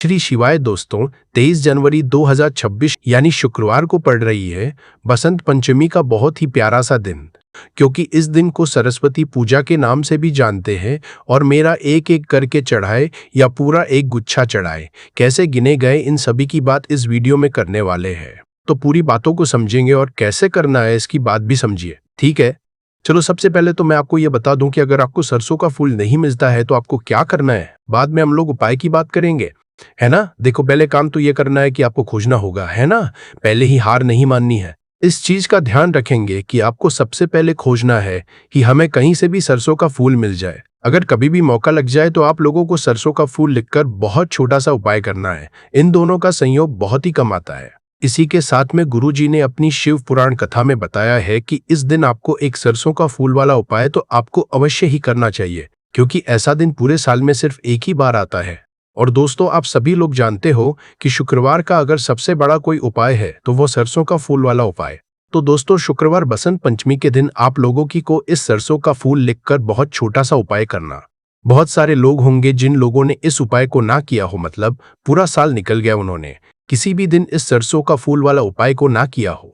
श्री शिवाय दोस्तों, 23 जनवरी 2026 यानी शुक्रवार को पड़ रही है बसंत पंचमी का बहुत ही प्यारा सा दिन। क्योंकि इस दिन को सरस्वती पूजा के नाम से भी जानते हैं और मेरा एक एक करके चढ़ाए या पूरा एक गुच्छा चढ़ाए कैसे गिने गए, इन सभी की बात इस वीडियो में करने वाले हैं। तो पूरी बातों को समझेंगे और कैसे करना है इसकी बात भी समझिए, ठीक है। चलो सबसे पहले तो मैं आपको ये बता दूं कि अगर आपको सरसों का फूल नहीं मिलता है तो आपको क्या करना है। बाद में हम लोग उपाय की बात करेंगे, है ना। देखो, पहले काम तो ये करना है कि आपको खोजना होगा, है ना। पहले ही हार नहीं माननी है। इस चीज का ध्यान रखेंगे कि आपको सबसे पहले खोजना है कि हमें कहीं से भी सरसों का फूल मिल जाए। अगर कभी भी मौका लग जाए तो आप लोगों को सरसों का फूल लिखकर बहुत छोटा सा उपाय करना है। इन दोनों का संयोग बहुत ही कम आता है। इसी के साथ में गुरुजी ने अपनी शिव पुराण कथा में बताया है कि इस दिन आपको एक सरसों का फूल वाला उपाय तो आपको अवश्य ही करना चाहिए, क्योंकि ऐसा दिन पूरे साल में सिर्फ एक ही बार आता है। और दोस्तों, आप सभी लोग जानते हो कि शुक्रवार का अगर सबसे बड़ा कोई उपाय है तो वो सरसों का फूल वाला उपाय। तो दोस्तों, शुक्रवार बसंत पंचमी के दिन आप लोगों की को इस सरसों का फूल लिखकर बहुत छोटा सा उपाय करना। बहुत सारे लोग होंगे जिन लोगों ने इस उपाय को ना किया हो, मतलब पूरा साल निकल गया उन्होंने किसी भी दिन इस सरसों का फूल वाला उपाय को ना किया हो।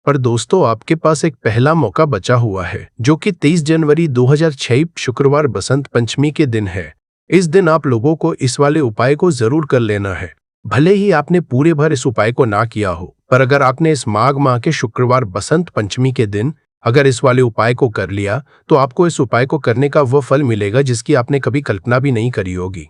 पर दोस्तों, आपके पास एक पहला मौका बचा हुआ है, जो कि 23 जनवरी 2006 शुक्रवार बसंत पंचमी के दिन है। इस दिन आप लोगों को इस वाले उपाय को जरूर कर लेना है। भले ही आपने पूरे भर इस उपाय को ना किया हो, पर अगर आपने इस माघ माह के शुक्रवार बसंत पंचमी के दिन अगर इस वाले उपाय को कर लिया तो आपको इस उपाय को करने का वह फल मिलेगा जिसकी आपने कभी कल्पना भी नहीं करी होगी।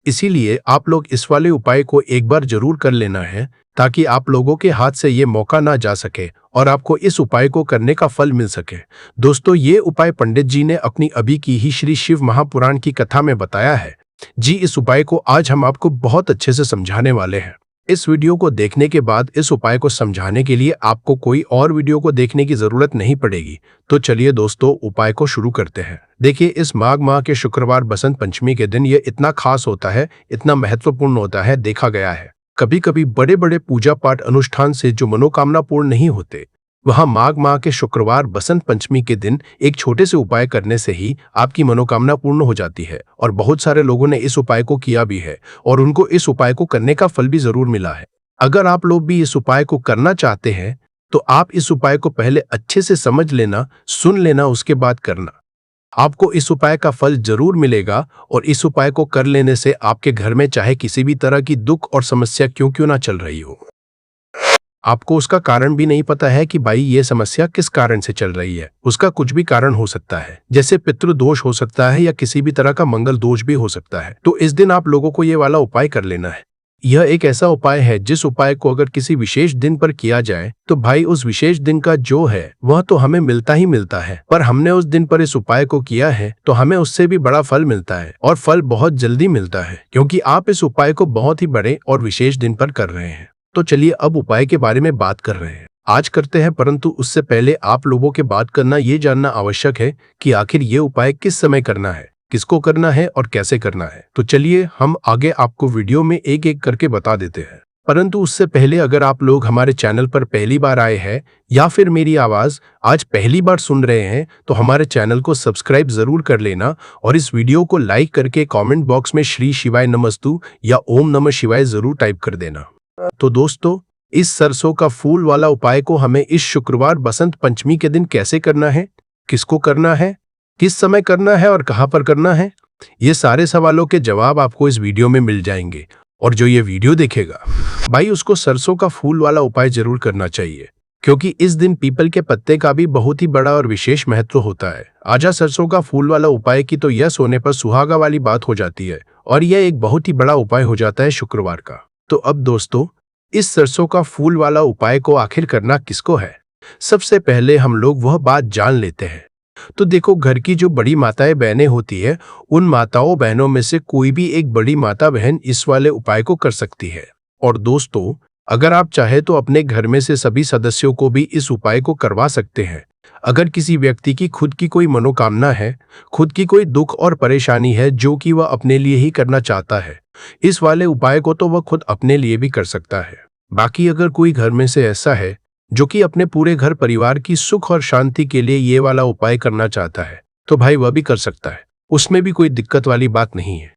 इसीलिए आप लोग इस वाले उपाय को एक बार जरूर कर लेना है, ताकि आप लोगों के हाथ से ये मौका ना जा सके और आपको इस उपाय को करने का फल मिल सके। दोस्तों, ये उपाय पंडित जी ने अपनी अभी की ही श्री शिव महापुराण की कथा में बताया है। जी, इस उपाय को आज हम आपको बहुत अच्छे से समझाने वाले हैं। इस वीडियो को देखने के बाद इस उपाय को समझाने के लिए आपको कोई और वीडियो को देखने की जरूरत नहीं पड़ेगी। तो चलिए दोस्तों, उपाय को शुरू करते हैं। देखिए, इस माघ माह के शुक्रवार बसंत पंचमी के दिन ये इतना खास होता है, इतना महत्वपूर्ण होता है। देखा गया है कभी कभी बड़े बड़े पूजा पाठ अनुष्ठान से जो मनोकामना पूर्ण नहीं होते, वहां माघ माह के शुक्रवार बसंत पंचमी के दिन एक छोटे से उपाय करने से ही आपकी मनोकामना पूर्ण हो जाती है। और बहुत सारे लोगों ने इस उपाय को किया भी है और उनको इस उपाय को करने का फल भी जरूर मिला है। अगर आप लोग भी इस उपाय को करना चाहते हैं तो आप इस उपाय को पहले अच्छे से समझ लेना, सुन लेना, उसके बाद करना। आपको इस उपाय का फल जरूर मिलेगा और इस उपाय को कर लेने से आपके घर में चाहे किसी भी तरह की दुख और समस्या क्यों ना चल रही हो, आपको उसका कारण भी नहीं पता है कि भाई ये समस्या किस कारण से चल रही है। उसका कुछ भी कारण हो सकता है, जैसे पितृदोष हो सकता है या किसी भी तरह का मंगल दोष भी हो सकता है। तो इस दिन आप लोगों को ये वाला उपाय कर लेना है। यह एक ऐसा उपाय है जिस उपाय को अगर किसी विशेष दिन पर किया जाए तो भाई उस विशेष दिन का जो है वह तो हमें मिलता ही मिलता है। पर हमने उस दिन पर इस उपाय को किया है तो हमें उससे भी बड़ा फल मिलता है, और फल बहुत जल्दी मिलता है, क्योंकि आप इस उपाय को बहुत ही बड़े और विशेष दिन पर कर रहे हैं। तो चलिए अब उपाय के बारे में बात कर रहे हैं, आज करते हैं। परंतु उससे पहले आप लोगों के बात करना ये जानना आवश्यक है कि आखिर ये उपाय किस समय करना है, किसको करना है और कैसे करना है। तो चलिए हम आगे आपको वीडियो में एक एक करके बता देते हैं। परंतु उससे पहले अगर आप लोग हमारे चैनल पर पहली बार आए हैं या फिर मेरी आवाज आज पहली बार सुन रहे हैं तो हमारे चैनल को सब्सक्राइब जरूर कर लेना और इस वीडियो को लाइक करके कमेंट बॉक्स में श्री शिवाय नमस्तु या ओम नमः शिवाय जरूर टाइप कर देना। तो दोस्तों, इस सरसों का फूल वाला उपाय को हमें इस शुक्रवार बसंत पंचमी के दिन कैसे करना है, किसको करना है, किस समय करना है और कहां पर करना है, ये सारे सवालों के जवाब आपको इस वीडियो में मिल जाएंगे। और जो ये वीडियो देखेगा भाई उसको सरसों का फूल वाला उपाय जरूर करना चाहिए, क्योंकि इस दिन पीपल के पत्ते का भी बहुत ही बड़ा और विशेष महत्व होता है। आजा सरसों का फूल वाला उपाय की तो यह सोने पर सुहागा वाली बात हो जाती है और यह एक बहुत ही बड़ा उपाय हो जाता है शुक्रवार का। तो अब दोस्तों, इस सरसों का फूल वाला उपाय को आखिर करना किसको है, सबसे पहले हम लोग वह बात जान लेते हैं। तो देखो, घर की जो बड़ी माताएं बहनें होती है, उन माताओं बहनों में से कोई भी एक बड़ी माता बहन इस वाले उपाय को कर सकती है। और दोस्तों, अगर आप चाहे तो अपने घर में से सभी सदस्यों को भी इस उपाय को करवा सकते हैं। अगर किसी व्यक्ति की खुद की कोई मनोकामना है, खुद की कोई दुख और परेशानी है जो कि वह अपने लिए ही करना चाहता है, इस वाले उपाय को तो वह खुद अपने लिए भी कर सकता है। बाकी अगर कोई घर में से ऐसा है जो कि अपने पूरे घर परिवार की सुख और शांति के लिए ये वाला उपाय करना चाहता है, तो भाई वह भी कर सकता है, उसमें भी कोई दिक्कत वाली बात नहीं है।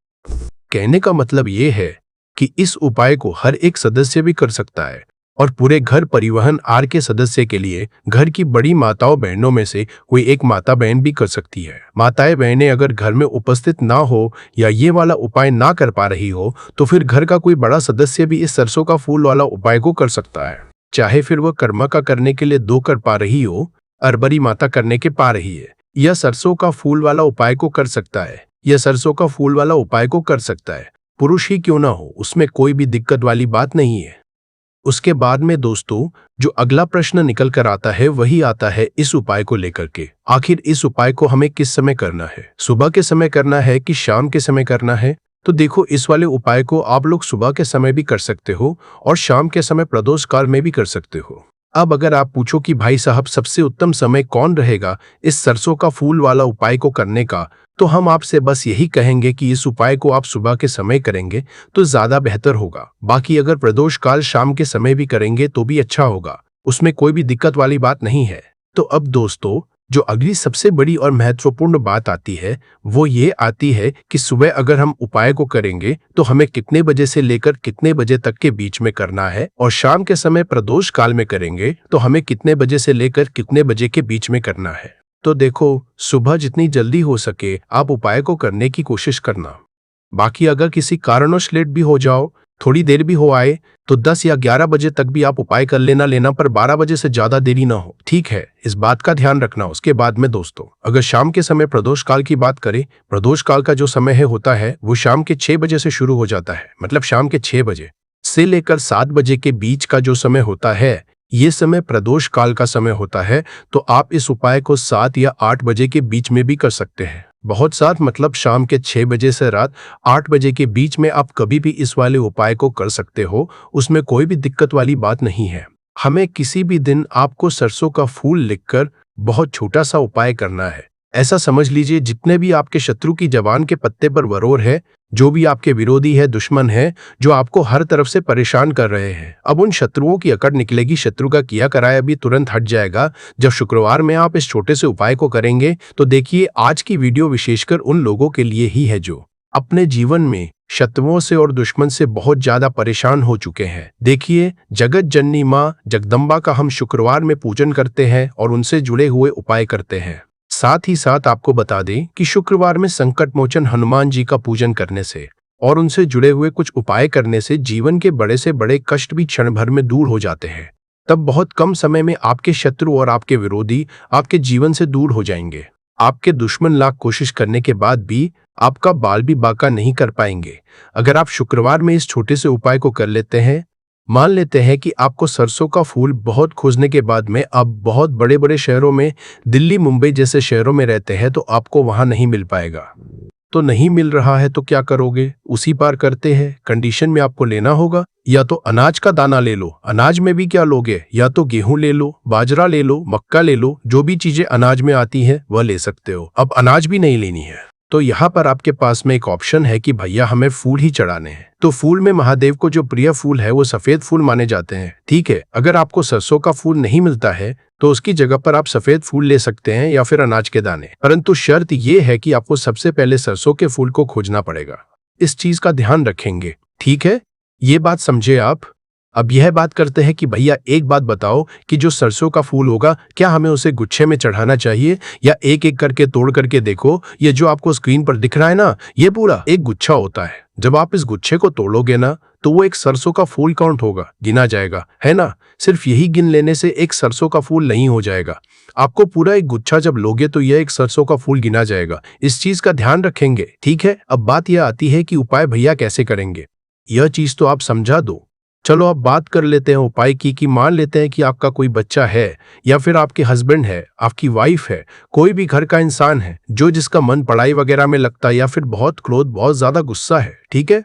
कहने का मतलब ये है कि इस उपाय को हर एक सदस्य भी कर सकता है और पूरे घर परिवहन आर के सदस्य के लिए घर की बड़ी माताओं बहनों में से कोई एक माता बहन भी कर सकती है। माताएं बहनें अगर घर में उपस्थित ना हो या ये वाला उपाय ना कर पा रही हो तो फिर घर का कोई बड़ा सदस्य भी इस सरसों का फूल वाला उपाय को कर सकता है। चाहे फिर वह कर्मा का करने के लिए 2 कर पा रही हो, अरबरी माता करने के पा रही है, या सरसों का फूल वाला उपाय को कर सकता है, या सरसों का फूल वाला उपाय को कर सकता है, पुरुष ही क्यों ना हो, उसमें कोई भी दिक्कत वाली बात नहीं है। उसके बाद में दोस्तों जो अगला प्रश्न निकल कर आता है वही आता है इस उपाय को लेकर के। आखिर इस उपाय को हमें किस समय करना है, सुबह के समय करना है कि शाम के समय करना है? तो देखो, इस वाले उपाय को आप लोग सुबह के समय भी कर सकते हो और शाम के समय प्रदोष काल में भी कर सकते हो। अब अगर आप पूछो कि भाई साहब सबसे उत्तम समय कौन रहेगा इस सरसों का फूल वाला उपाय को करने का, तो हम आपसे बस यही कहेंगे कि इस उपाय को आप सुबह के समय करेंगे तो ज्यादा बेहतर होगा। बाकी अगर प्रदोष काल शाम के समय भी करेंगे तो भी अच्छा होगा, उसमें कोई भी दिक्कत वाली बात नहीं है। तो अब दोस्तों जो अगली सबसे बड़ी और महत्वपूर्ण बात आती है वो ये आती है कि सुबह अगर हम उपाय को करेंगे तो हमें कितने बजे से लेकर कितने बजे तक के बीच में करना है, और शाम के समय प्रदोष काल में करेंगे तो हमें कितने बजे से लेकर कितने बजे के बीच में करना है। तो देखो, सुबह जितनी जल्दी हो सके आप उपाय को करने की कोशिश करना। बाकी अगर किसी कारणवश लेट भी हो जाओ, थोड़ी देर भी हो आए, तो 10 या 11 बजे तक भी आप उपाय कर लेना पर 12 बजे से ज्यादा देरी ना हो, ठीक है? इस बात का ध्यान रखना। उसके बाद में दोस्तों अगर शाम के समय प्रदोष काल की बात करें, प्रदोष काल का जो समय होता है वो शाम के 6 बजे से शुरू हो जाता है, मतलब शाम के 6 बजे से लेकर 7 बजे के बीच का जो समय होता है ये समय प्रदोष काल का समय होता है। तो आप इस उपाय को 7 या 8 बजे के बीच में भी कर सकते हैं। बहुत साथ मतलब शाम के 6 बजे से रात 8 बजे के बीच में आप कभी भी इस वाले उपाय को कर सकते हो, उसमें कोई भी दिक्कत वाली बात नहीं है। हमें किसी भी दिन आपको सरसों का फूल लिखकर बहुत छोटा सा उपाय करना है। ऐसा समझ लीजिए जितने भी आपके शत्रु की जबान के पत्ते पर वरोर है, जो भी आपके विरोधी है, दुश्मन है, जो आपको हर तरफ से परेशान कर रहे हैं, अब उन शत्रुओं की अकड़ निकलेगी, शत्रु का किया कराया भी तुरंत हट जाएगा जब शुक्रवार में आप इस छोटे से उपाय को करेंगे। तो देखिए, आज की वीडियो विशेषकर उन लोगों के लिए ही है जो अपने जीवन में शत्रुओं से और दुश्मन से बहुत ज्यादा परेशान हो चुके हैं। देखिए, जगत जननी माँ जगदम्बा का हम शुक्रवार में पूजन करते हैं और उनसे जुड़े हुए उपाय करते हैं। साथ ही साथ आपको बता दें कि शुक्रवार में संकट मोचन हनुमान जी का पूजन करने से और उनसे जुड़े हुए कुछ उपाय करने से जीवन के बड़े से बड़े कष्ट भी क्षण भर में दूर हो जाते हैं। तब बहुत कम समय में आपके शत्रु और आपके विरोधी आपके जीवन से दूर हो जाएंगे। आपके दुश्मन लाख कोशिश करने के बाद भी आपका बाल भी बाका नहीं कर पाएंगे। अगर आप शुक्रवार में इस छोटे से उपाय को कर लेते हैं, मान लेते हैं कि आपको सरसों का फूल बहुत खोजने के बाद में आप बहुत बड़े बड़े शहरों में, दिल्ली मुंबई जैसे शहरों में रहते हैं, तो आपको वहां नहीं मिल पाएगा। तो नहीं मिल रहा है तो क्या करोगे? उसी पार करते हैं, कंडीशन में आपको लेना होगा या तो अनाज का दाना ले लो। अनाज में भी क्या लोगे? या तो गेहूं ले लो, बाजरा ले लो, मक्का ले लो, जो भी चीजें अनाज में आती है वह ले सकते हो। अब अनाज भी नहीं लेनी है तो यहाँ पर आपके पास में एक ऑप्शन है कि भैया हमें फूल ही चढ़ाने हैं। तो फूल में महादेव को जो प्रिय फूल है वो सफेद फूल माने जाते हैं, ठीक है? अगर आपको सरसों का फूल नहीं मिलता है तो उसकी जगह पर आप सफेद फूल ले सकते हैं या फिर अनाज के दाने, परंतु शर्त ये है कि आपको सबसे पहले सरसों के फूल को खोजना पड़ेगा। इस चीज का ध्यान रखेंगे, ठीक है? ये बात समझे आप? अब यह बात करते हैं कि भैया एक बात बताओ कि जो सरसों का फूल होगा क्या हमें उसे गुच्छे में चढ़ाना चाहिए या एक एक करके तोड़ करके देखो, ये जो आपको स्क्रीन पर दिख रहा है ना, ये पूरा एक गुच्छा होता है। जब आप इस गुच्छे को तोड़ोगे ना तो वो एक सरसों का फूल काउंट होगा, गिना जाएगा, है ना? सिर्फ यही गिन लेने से एक सरसों का फूल नहीं हो जाएगा। आपको पूरा एक गुच्छा जब लोगे तो यह एक सरसों का फूल गिना जाएगा। इस चीज का ध्यान रखेंगे, ठीक है? अब बात यह आती है कि उपाय भैया कैसे करेंगे, यह चीज तो आप समझा दो। चलो अब बात कर लेते हैं उपाय की। कि मान लेते हैं कि आपका कोई बच्चा है या फिर आपके हस्बैंड है, आपकी वाइफ है, कोई भी घर का इंसान है जो जिसका मन पढ़ाई वगैरह में लगता है या फिर बहुत क्रोध, बहुत ज्यादा गुस्सा है, ठीक है?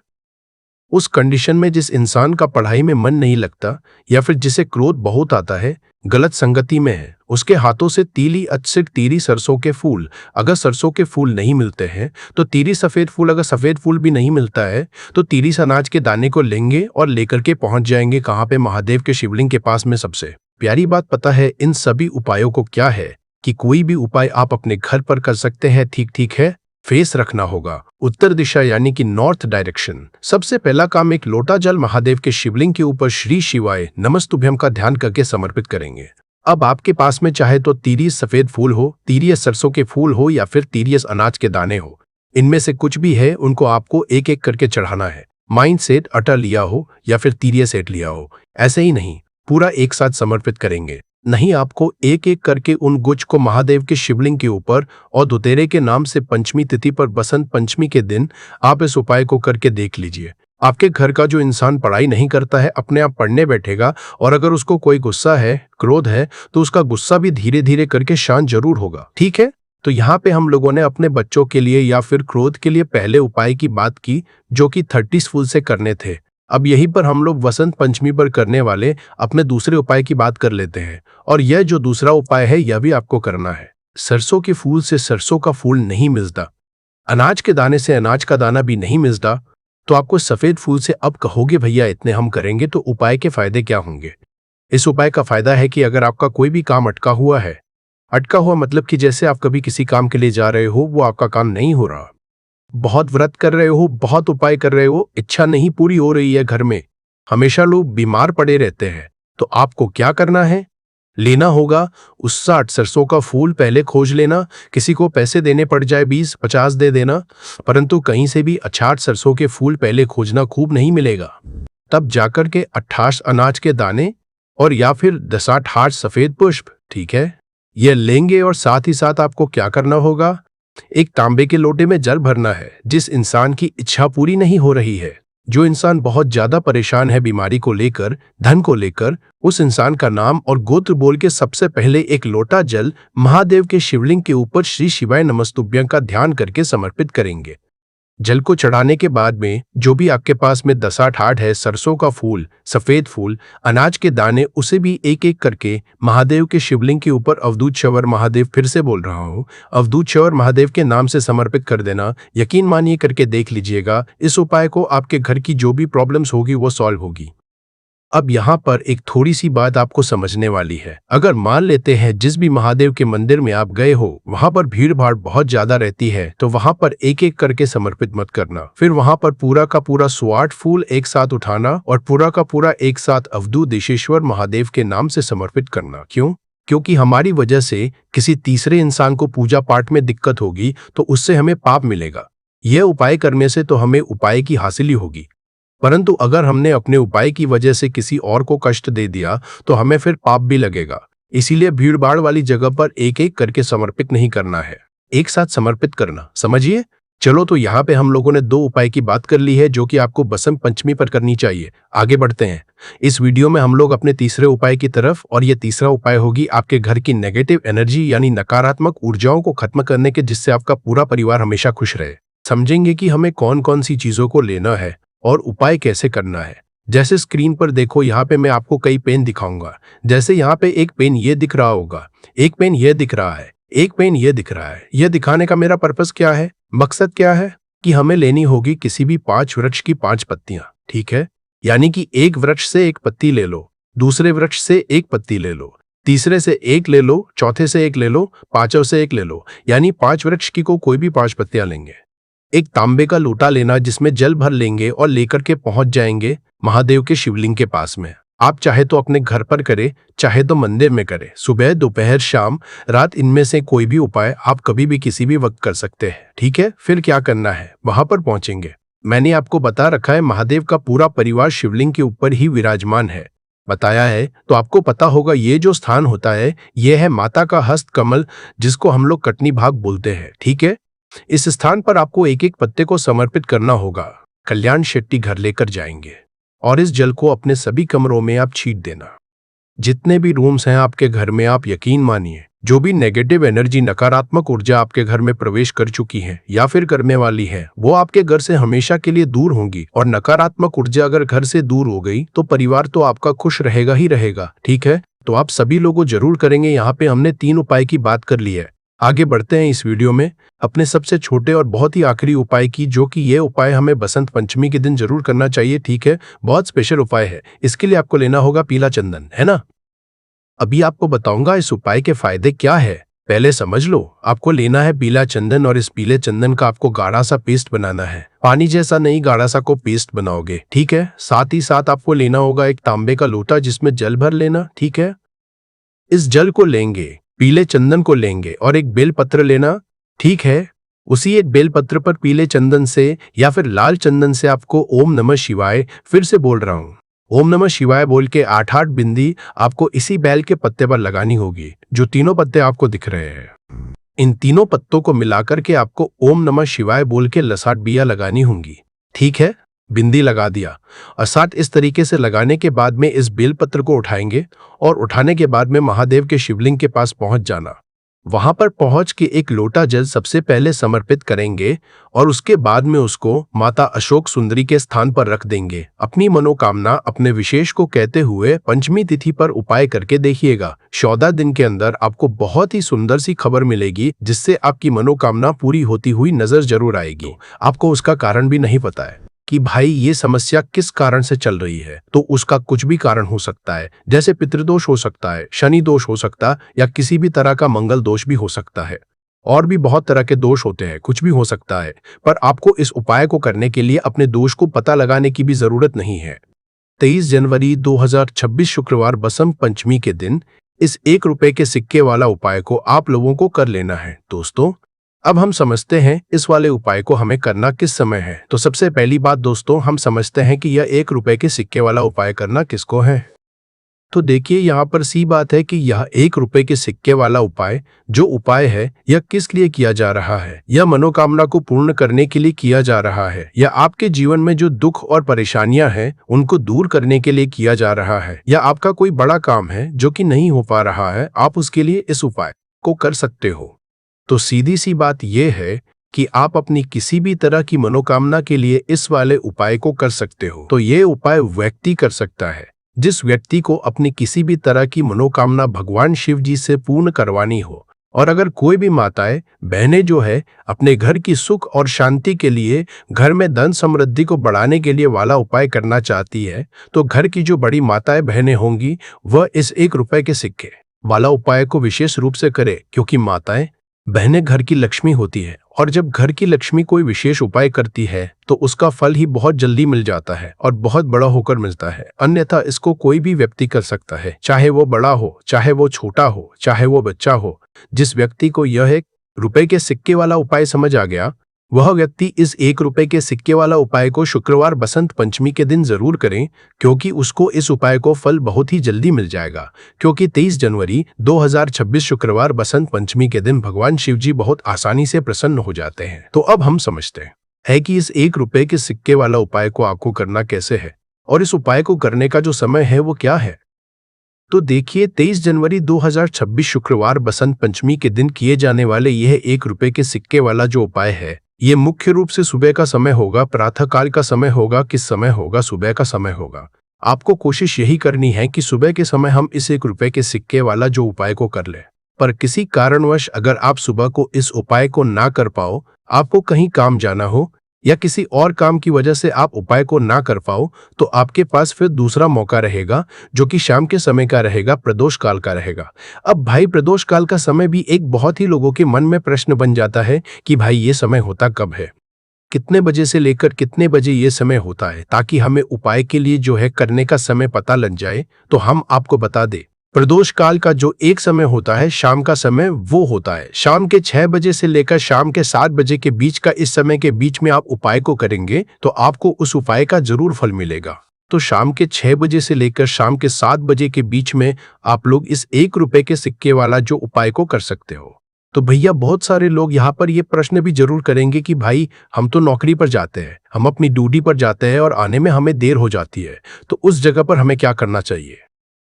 उस कंडीशन में जिस इंसान का पढ़ाई में मन नहीं लगता या फिर जिसे क्रोध बहुत आता है, गलत संगति में है, उसके हाथों से तीली अचसिट तीरी सरसों के फूल, अगर सरसों के फूल नहीं मिलते हैं तो तीरी सफेद फूल, अगर सफेद फूल भी नहीं मिलता है तो तीरी अनाज के दाने को लेंगे और लेकर के पहुंच जाएंगे कहाँ पे? महादेव के शिवलिंग के पास में। सबसे प्यारी बात पता है इन सभी उपायों को क्या है कि कोई भी उपाय आप अपने घर पर कर सकते हैं, ठीक है? फेस रखना होगा उत्तर दिशा यानी कि नॉर्थ डायरेक्शन। सबसे पहला काम एक लोटा जल महादेव के शिवलिंग के ऊपर श्री शिवाय नमस्तुभ्यम का ध्यान करके समर्पित करेंगे। अब आपके पास में चाहे तो तीरियस सफेद फूल हो, तीरियस सरसों के फूल हो या फिर तीरियस अनाज के दाने हो, इनमें से कुछ भी है, उनको आपको एक एक करके चढ़ाना है। माइंड सेट अटल लिया हो या फिर तीरियस सेट लिया हो, ऐसे ही नहीं, पूरा एक साथ समर्पित करेंगे। नहीं, आपको एक एक करके उन गुच्छ को महादेव के शिवलिंग के ऊपर और धुतेरे के नाम से पंचमी तिथि पर बसंत पंचमी के दिन आप इस उपाय को करके देख लीजिए। आपके घर का जो इंसान पढ़ाई नहीं करता है अपने आप पढ़ने बैठेगा, और अगर उसको कोई गुस्सा है, क्रोध है, तो उसका गुस्सा भी धीरे धीरे करके शांत जरूर होगा। ठीक है, तो यहाँ पे हम लोगों ने अपने बच्चों के लिए या फिर क्रोध के लिए पहले उपाय की बात की जो कि 30 फूल से करने थे। अब यहीं पर हम लोग वसंत पंचमी पर करने वाले अपने दूसरे उपाय की बात कर लेते हैं, और यह जो दूसरा उपाय है यह भी आपको करना है। सरसों के फूल से सरसों का फूल नहीं मिलता, अनाज के दाने से अनाज का दाना भी नहीं मिलता, तो आपको सफेद फूल से अब कहोगे भैया इतने हम करेंगे तो उपाय के फायदे क्या होंगे। इस उपाय का फायदा है कि अगर आपका कोई भी काम अटका हुआ है, अटका हुआ मतलब कि जैसे आप कभी किसी काम के लिए जा रहे हो, वो आपका काम नहीं हो रहा, बहुत व्रत कर रहे हो, बहुत उपाय कर रहे हो, इच्छा नहीं पूरी हो रही है, घर में हमेशा लोग बीमार पड़े रहते हैं, तो आपको क्या करना है, लेना होगा उस 60 सरसों का फूल पहले खोज लेना। किसी को पैसे देने पड़ जाए 20-50 दे देना, परंतु कहीं से भी 68 सरसों के फूल पहले खोजना खूब नहीं मिलेगा। तब जाकर के 28 अनाज के दाने और या फिर 10-8 सफेद पुष्प, ठीक है, ये लेंगे। और साथ ही साथ आपको क्या करना होगा, एक तांबे के लोटे में जल भरना है। जिस इंसान की इच्छा पूरी नहीं हो रही है, जो इंसान बहुत ज्यादा परेशान है बीमारी को लेकर, धन को लेकर, उस इंसान का नाम और गोत्र बोल के सबसे पहले एक लोटा जल महादेव के शिवलिंग के ऊपर श्री शिवाय नमस्तुभ्यं का ध्यान करके समर्पित करेंगे। जल को चढ़ाने के बाद में जो भी आपके पास में 10-8 है, सरसों का फूल, सफेद फूल, अनाज के दाने, उसे भी एक एक करके महादेव के शिवलिंग के ऊपर अवधूत च्यवर महादेव, फिर से बोल रहा हूँ, अवधूत च्यवर महादेव के नाम से समर्पित कर देना। यकीन मानिए करके देख लीजिएगा, इस उपाय को आपके घर की जो भी प्रॉब्लम्स होगी वो सॉल्व होगी। अब यहाँ पर एक थोड़ी सी बात आपको समझने वाली है। अगर मान लेते हैं जिस भी महादेव के मंदिर में आप गए हो वहां पर भीड़ भाड़ बहुत ज्यादा रहती है, तो वहां पर एक एक करके समर्पित मत करना। फिर वहां पर पूरा का पूरा 108 फूल एक साथ उठाना और पूरा का पूरा एक साथ अवधूत देशेश्वर महादेव के नाम से समर्पित करना। क्यों? क्योंकि हमारी वजह से किसी तीसरे इंसान को पूजा पाठ में दिक्कत होगी तो उससे हमें पाप मिलेगा। यह उपाय करने से तो हमें उपाय की हासिल ही होगी, परंतु अगर हमने अपने उपाय की वजह से किसी और को कष्ट दे दिया तो हमें फिर पाप भी लगेगा। इसीलिए भीड़ भाड़ वाली जगह पर एक एक करके समर्पित नहीं करना है, एक साथ समर्पित करना, समझिए। चलो, तो यहाँ पे हम लोगों ने 2 उपाय की बात कर ली है जो कि आपको बसंत पंचमी पर करनी चाहिए। आगे बढ़ते हैं इस वीडियो में हम लोग अपने तीसरे उपाय की तरफ, और ये तीसरा उपाय होगी आपके घर की नेगेटिव एनर्जी यानी नकारात्मक ऊर्जाओं को खत्म करने के, जिससे आपका पूरा परिवार हमेशा खुश रहे। समझेंगे कि हमें कौन कौन सी चीजों को लेना है और उपाय कैसे करना है। जैसे स्क्रीन पर देखो, यहाँ पे मैं आपको कई पेन दिखाऊंगा। जैसे यहाँ पे एक पेन ये दिख रहा होगा, एक पेन ये दिख रहा है, एक पेन ये दिख रहा है। यह दिखाने का मेरा पर्पस क्या है, मकसद क्या है कि हमें लेनी होगी किसी भी 5 वृक्ष की 5 पत्तियां, ठीक है। यानी कि एक वृक्ष से एक पत्ती ले लो, दूसरे वृक्ष से एक पत्ती ले लो, तीसरे से एक ले लो, चौथे से एक ले लो, पांचों से एक ले लो, यानी 5 वृक्ष की को कोई भी 5 पत्तियां लेंगे। एक तांबे का लोटा लेना जिसमें जल भर लेंगे और लेकर के पहुंच जाएंगे महादेव के शिवलिंग के पास में। आप चाहे तो अपने घर पर करें, चाहे तो मंदिर में करें, सुबह, दोपहर, शाम, रात, इनमें से कोई भी उपाय आप कभी भी किसी भी वक्त कर सकते हैं, ठीक है। फिर क्या करना है, वहां पर पहुंचेंगे। मैंने आपको बता रखा है महादेव का पूरा परिवार शिवलिंग के ऊपर ही विराजमान है, बताया है, तो आपको पता होगा ये जो स्थान होता है यह है माता का हस्त कमल, जिसको हम लोग कटनी भाग बोलते हैं, ठीक है। इस स्थान पर आपको एक एक पत्ते को समर्पित करना होगा। कल्याण शेट्टी घर लेकर जाएंगे और इस जल को अपने सभी कमरों में आप छींट देना। जितने भी रूम्स हैं आपके घर में, आप यकीन मानिए जो भी नेगेटिव एनर्जी, नकारात्मक ऊर्जा आपके घर में प्रवेश कर चुकी है या फिर करने वाली है, वो आपके घर से हमेशा के लिए दूर होंगी। और नकारात्मक ऊर्जा अगर घर से दूर हो गई तो परिवार तो आपका खुश रहेगा ही रहेगा, ठीक है। तो आप सभी लोगों जरूर करेंगे। यहाँ पे हमने 3 उपाय की बात कर ली है। आगे बढ़ते हैं इस वीडियो में अपने सबसे छोटे और बहुत ही आखिरी उपाय की, जो कि ये उपाय हमें बसंत पंचमी के दिन जरूर करना चाहिए, ठीक है। बहुत स्पेशल उपाय है। इसके लिए आपको लेना होगा पीला चंदन, है ना। अभी आपको बताऊंगा इस उपाय के फायदे क्या है पहले समझ लो, आपको लेना है पीला चंदन और इस पीले चंदन का आपको गाढ़ा सा पेस्ट बनाना है। पानी जैसा नहीं, गाढ़ा सा को पेस्ट बनाओगे, ठीक है। साथ ही साथ आपको लेना होगा एक तांबे का लोटा जिसमें जल भर लेना, ठीक है। इस जल को लेंगे, पीले चंदन को लेंगे और एक बेलपत्र लेना, ठीक है। उसी एक बेलपत्र पर पीले चंदन से या फिर लाल चंदन से आपको ओम नमः शिवाय, फिर से बोल रहा हूं, ओम नमः शिवाय बोल के 8-8 बिंदी आपको इसी बेल के पत्ते पर लगानी होगी, जो तीनों पत्ते आपको दिख रहे हैं। इन तीनों पत्तों को मिलाकर के आपको ओम नमः शिवाय बोल के लसाट बिया लगानी होंगी, ठीक है। बिंदी लगा दिया, असाट इस तरीके से लगाने के बाद में इस बेलपत्र को उठाएंगे और उठाने के बाद में महादेव के शिवलिंग के पास पहुंच जाना। वहां पर पहुंच के एक लोटा जल सबसे पहले समर्पित करेंगे और उसके बाद में उसको माता अशोक सुंदरी के स्थान पर रख देंगे। अपनी मनोकामना अपने विशेष को कहते हुए पंचमी तिथि पर उपाय करके देखिएगा। 14 दिन के अंदर आपको बहुत ही सुंदर सी खबर मिलेगी, जिससे आपकी मनोकामना पूरी होती हुई नजर जरूर आएगी। आपको उसका कारण भी नहीं पता है कि भाई ये समस्या किस कारण से चल रही है, तो उसका कुछ भी कारण हो सकता है, जैसे पितृदोष हो सकता है, शनि दोष हो सकता है, या किसी भी तरह का मंगल दोष भी हो सकता है। और भी बहुत तरह के दोष होते हैं, कुछ भी हो सकता है। पर आपको इस उपाय को करने के लिए अपने दोष को पता लगाने की भी जरूरत नहीं है। 23 जनवरी 2026 शुक्रवार बसंत पंचमी के दिन इस 1 रुपए के सिक्के वाला उपाय को आप लोगों को कर लेना है। दोस्तों, अब हम समझते हैं इस वाले उपाय को हमें करना किस समय है। तो सबसे पहली बात दोस्तों, हम समझते हैं कि यह 1 रुपए के सिक्के वाला उपाय करना किसको है। तो देखिए, यहाँ पर सी बात है कि यह 1 रुपए के सिक्के वाला उपाय जो उपाय है, यह किस लिए किया जा रहा है। यह मनोकामना को पूर्ण करने के लिए किया जा रहा है, या आपके जीवन में जो दुख और परेशानियां हैं उनको दूर करने के लिए किया जा रहा है, या आपका कोई बड़ा काम है जो कि नहीं हो पा रहा है, आप उसके लिए इस उपाय को कर सकते हो। तो सीधी सी बात यह है कि आप अपनी किसी भी तरह की मनोकामना के लिए इस वाले उपाय को कर सकते हो। तो ये उपाय व्यक्ति कर सकता है जिस व्यक्ति को अपनी किसी भी तरह की मनोकामना भगवान शिव जी से पूर्ण करवानी हो। और अगर कोई भी माताएं बहनें जो है अपने घर की सुख और शांति के लिए, घर में धन समृद्धि को बढ़ाने के लिए वाला उपाय करना चाहती है, तो घर की जो बड़ी माताएं बहनें होंगी वह इस 1 रुपए के सिक्के वाला उपाय को विशेष रूप से करे, क्योंकि माताएं बहनें घर की लक्ष्मी होती है। और जब घर की लक्ष्मी कोई विशेष उपाय करती है तो उसका फल ही बहुत जल्दी मिल जाता है और बहुत बड़ा होकर मिलता है। अन्यथा इसको कोई भी व्यक्ति कर सकता है, चाहे वो बड़ा हो, चाहे वो छोटा हो, चाहे वो बच्चा हो। जिस व्यक्ति को यह 1 रुपए के सिक्के वाला उपाय समझ आ गया, वह व्यक्ति इस 1 रुपए के सिक्के वाला उपाय को शुक्रवार बसंत पंचमी के दिन जरूर करें, क्योंकि उसको इस उपाय को फल बहुत ही जल्दी मिल जाएगा। क्योंकि 23 जनवरी 2026 शुक्रवार बसंत पंचमी के दिन भगवान शिव जी बहुत आसानी से प्रसन्न हो जाते हैं। तो अब हम समझते हैं कि इस 1 रुपए के सिक्के वाला उपाय को आपको करना कैसे है, और इस उपाय को करने का जो समय है वो क्या है। तो देखिए, 23 जनवरी 2026 शुक्रवार बसंत पंचमी के दिन किए जाने वाले यह 1 रुपए के सिक्के वाला जो उपाय है, ये मुख्य रूप से सुबह का समय होगा, प्रातः काल का समय होगा, किस समय होगा, सुबह का समय होगा। आपको कोशिश यही करनी है कि सुबह के समय हम इस 1 रुपए के सिक्के वाला जो उपाय को कर ले। पर किसी कारणवश अगर आप सुबह को इस उपाय को ना कर पाओ, आपको कहीं काम जाना हो या किसी और काम की वजह से आप उपाय को ना कर पाओ, तो आपके पास फिर दूसरा मौका रहेगा, जो कि शाम के समय का रहेगा, प्रदोष काल का रहेगा। अब भाई, प्रदोष काल का समय भी एक बहुत ही लोगों के मन में प्रश्न बन जाता है कि भाई ये समय होता कब है, कितने बजे से लेकर कितने बजे ये समय होता है, ताकि हमें उपाय के लिए जो है करने का समय पता लग जाए। तो हम आपको बता दें, प्रदोष काल का जो एक समय होता है, शाम का समय, वो होता है शाम के 6 बजे से लेकर शाम के 7 बजे के बीच का। इस समय के बीच में आप उपाय को करेंगे तो आपको उस उपाय का जरूर फल मिलेगा। तो शाम के 6 बजे से लेकर शाम के 7 बजे के बीच में आप लोग इस 1 रुपए के सिक्के वाला जो उपाय को कर सकते हो। तो भैया, बहुत सारे लोग यहाँ पर ये प्रश्न भी जरूर करेंगे कि भाई, हम तो नौकरी पर जाते हैं, हम अपनी ड्यूटी पर जाते हैं और आने में हमें देर हो जाती है, तो उस जगह पर हमें क्या करना चाहिए।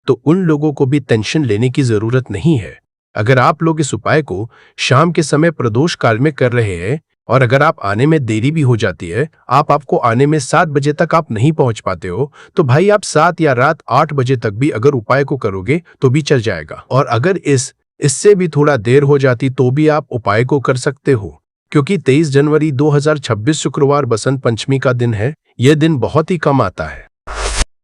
तो उन लोगों को भी टेंशन लेने की जरूरत नहीं है। अगर आप लोग इस उपाय को शाम के समय प्रदोष काल में कर रहे हैं और अगर आप आने में देरी भी हो जाती है, आपको आने में 7 बजे तक आप नहीं पहुंच पाते हो, तो भाई आप 7 या रात 8 बजे तक भी अगर उपाय को करोगे तो भी चल जाएगा। और अगर इससे भी थोड़ा देर हो जाती तो भी आप उपाय को कर सकते हो, क्योंकि 23 जनवरी 2026 शुक्रवार बसंत पंचमी का दिन है। यह दिन बहुत ही कम आता है।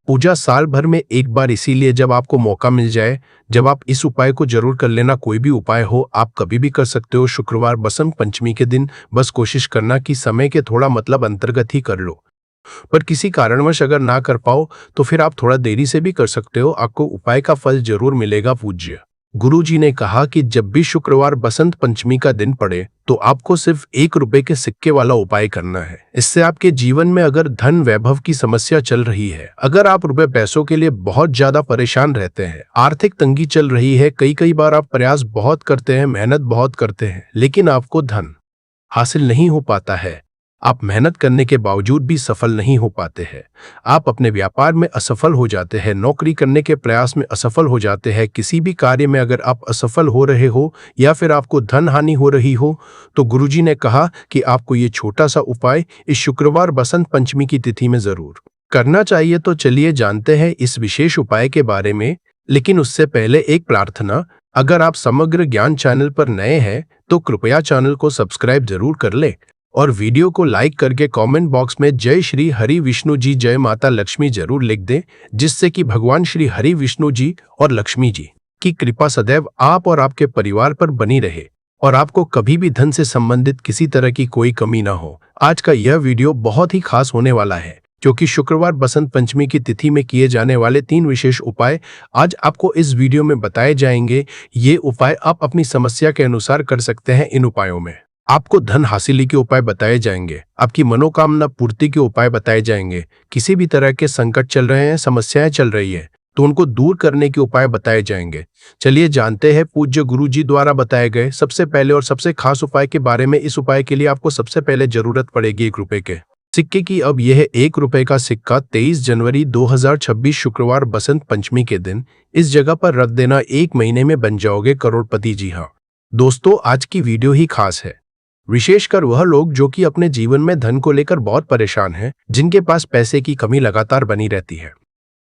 पूजा साल भर में एक बार, इसीलिए जब आपको मौका मिल जाए, जब आप इस उपाय को जरूर कर लेना। कोई भी उपाय हो, आप कभी भी कर सकते हो। शुक्रवार बसंत पंचमी के दिन बस कोशिश करना कि समय के थोड़ा अंतर्गत ही कर लो। पर किसी कारणवश अगर ना कर पाओ तो फिर आप थोड़ा देरी से भी कर सकते हो, आपको उपाय का फल जरूर मिलेगा। पूज्य गुरुजी ने कहा कि जब भी शुक्रवार बसंत पंचमी का दिन पड़े तो आपको सिर्फ 1 रुपए के सिक्के वाला उपाय करना है। इससे आपके जीवन में अगर धन वैभव की समस्या चल रही है, अगर आप रुपए पैसों के लिए बहुत ज्यादा परेशान रहते हैं, आर्थिक तंगी चल रही है, कई बार आप प्रयास बहुत करते हैं, मेहनत बहुत करते हैं, लेकिन आपको धन हासिल नहीं हो पाता है, आप मेहनत करने के बावजूद भी सफल नहीं हो पाते हैं, आप अपने व्यापार में असफल हो जाते हैं, नौकरी करने के प्रयास में असफल हो जाते हैं, किसी भी कार्य में अगर आप असफल हो रहे हो या फिर आपको धन हानि हो रही हो, तो गुरुजी ने कहा कि आपको ये छोटा सा उपाय इस शुक्रवार बसंत पंचमी की तिथि में जरूर करना चाहिए। तो चलिए जानते हैं इस विशेष उपाय के बारे में, लेकिन उससे पहले एक प्रार्थना। अगर आप समग्र ज्ञान चैनल पर नए हैं तो कृपया चैनल को सब्सक्राइब जरूर कर लें और वीडियो को लाइक करके कमेंट बॉक्स में जय श्री हरि विष्णु जी, जय माता लक्ष्मी जरूर लिख दें, जिससे कि भगवान श्री हरि विष्णु जी और लक्ष्मी जी की कृपा सदैव आप और आपके परिवार पर बनी रहे और आपको कभी भी धन से संबंधित किसी तरह की कोई कमी ना हो। आज का यह वीडियो बहुत ही खास होने वाला है, क्योंकि शुक्रवार बसंत पंचमी की तिथि में किए जाने वाले 3 विशेष उपाय आज आपको इस वीडियो में बताए जाएंगे। ये उपाय आप अपनी समस्या के अनुसार कर सकते हैं। इन उपायों में आपको धन हासिली के उपाय बताए जाएंगे, आपकी मनोकामना पूर्ति के उपाय बताए जाएंगे, किसी भी तरह के संकट चल रहे हैं, समस्याएं चल रही है तो उनको दूर करने के उपाय बताए जाएंगे। चलिए जानते हैं पूज्य गुरु जी द्वारा बताए गए सबसे पहले और सबसे खास उपाय के बारे में। इस उपाय के लिए आपको सबसे पहले जरूरत पड़ेगी 1 रुपए के सिक्के की। अब यह 1 रुपए का सिक्का 23 जनवरी 2026 शुक्रवार बसंत पंचमी के दिन इस जगह पर रख देना। 1 महीने में बन जाओगे करोड़पति। जी हाँ दोस्तों, आज की वीडियो ही खास है, विशेषकर वह लोग जो कि अपने जीवन में धन को लेकर बहुत परेशान हैं, जिनके पास पैसे की कमी लगातार बनी रहती है,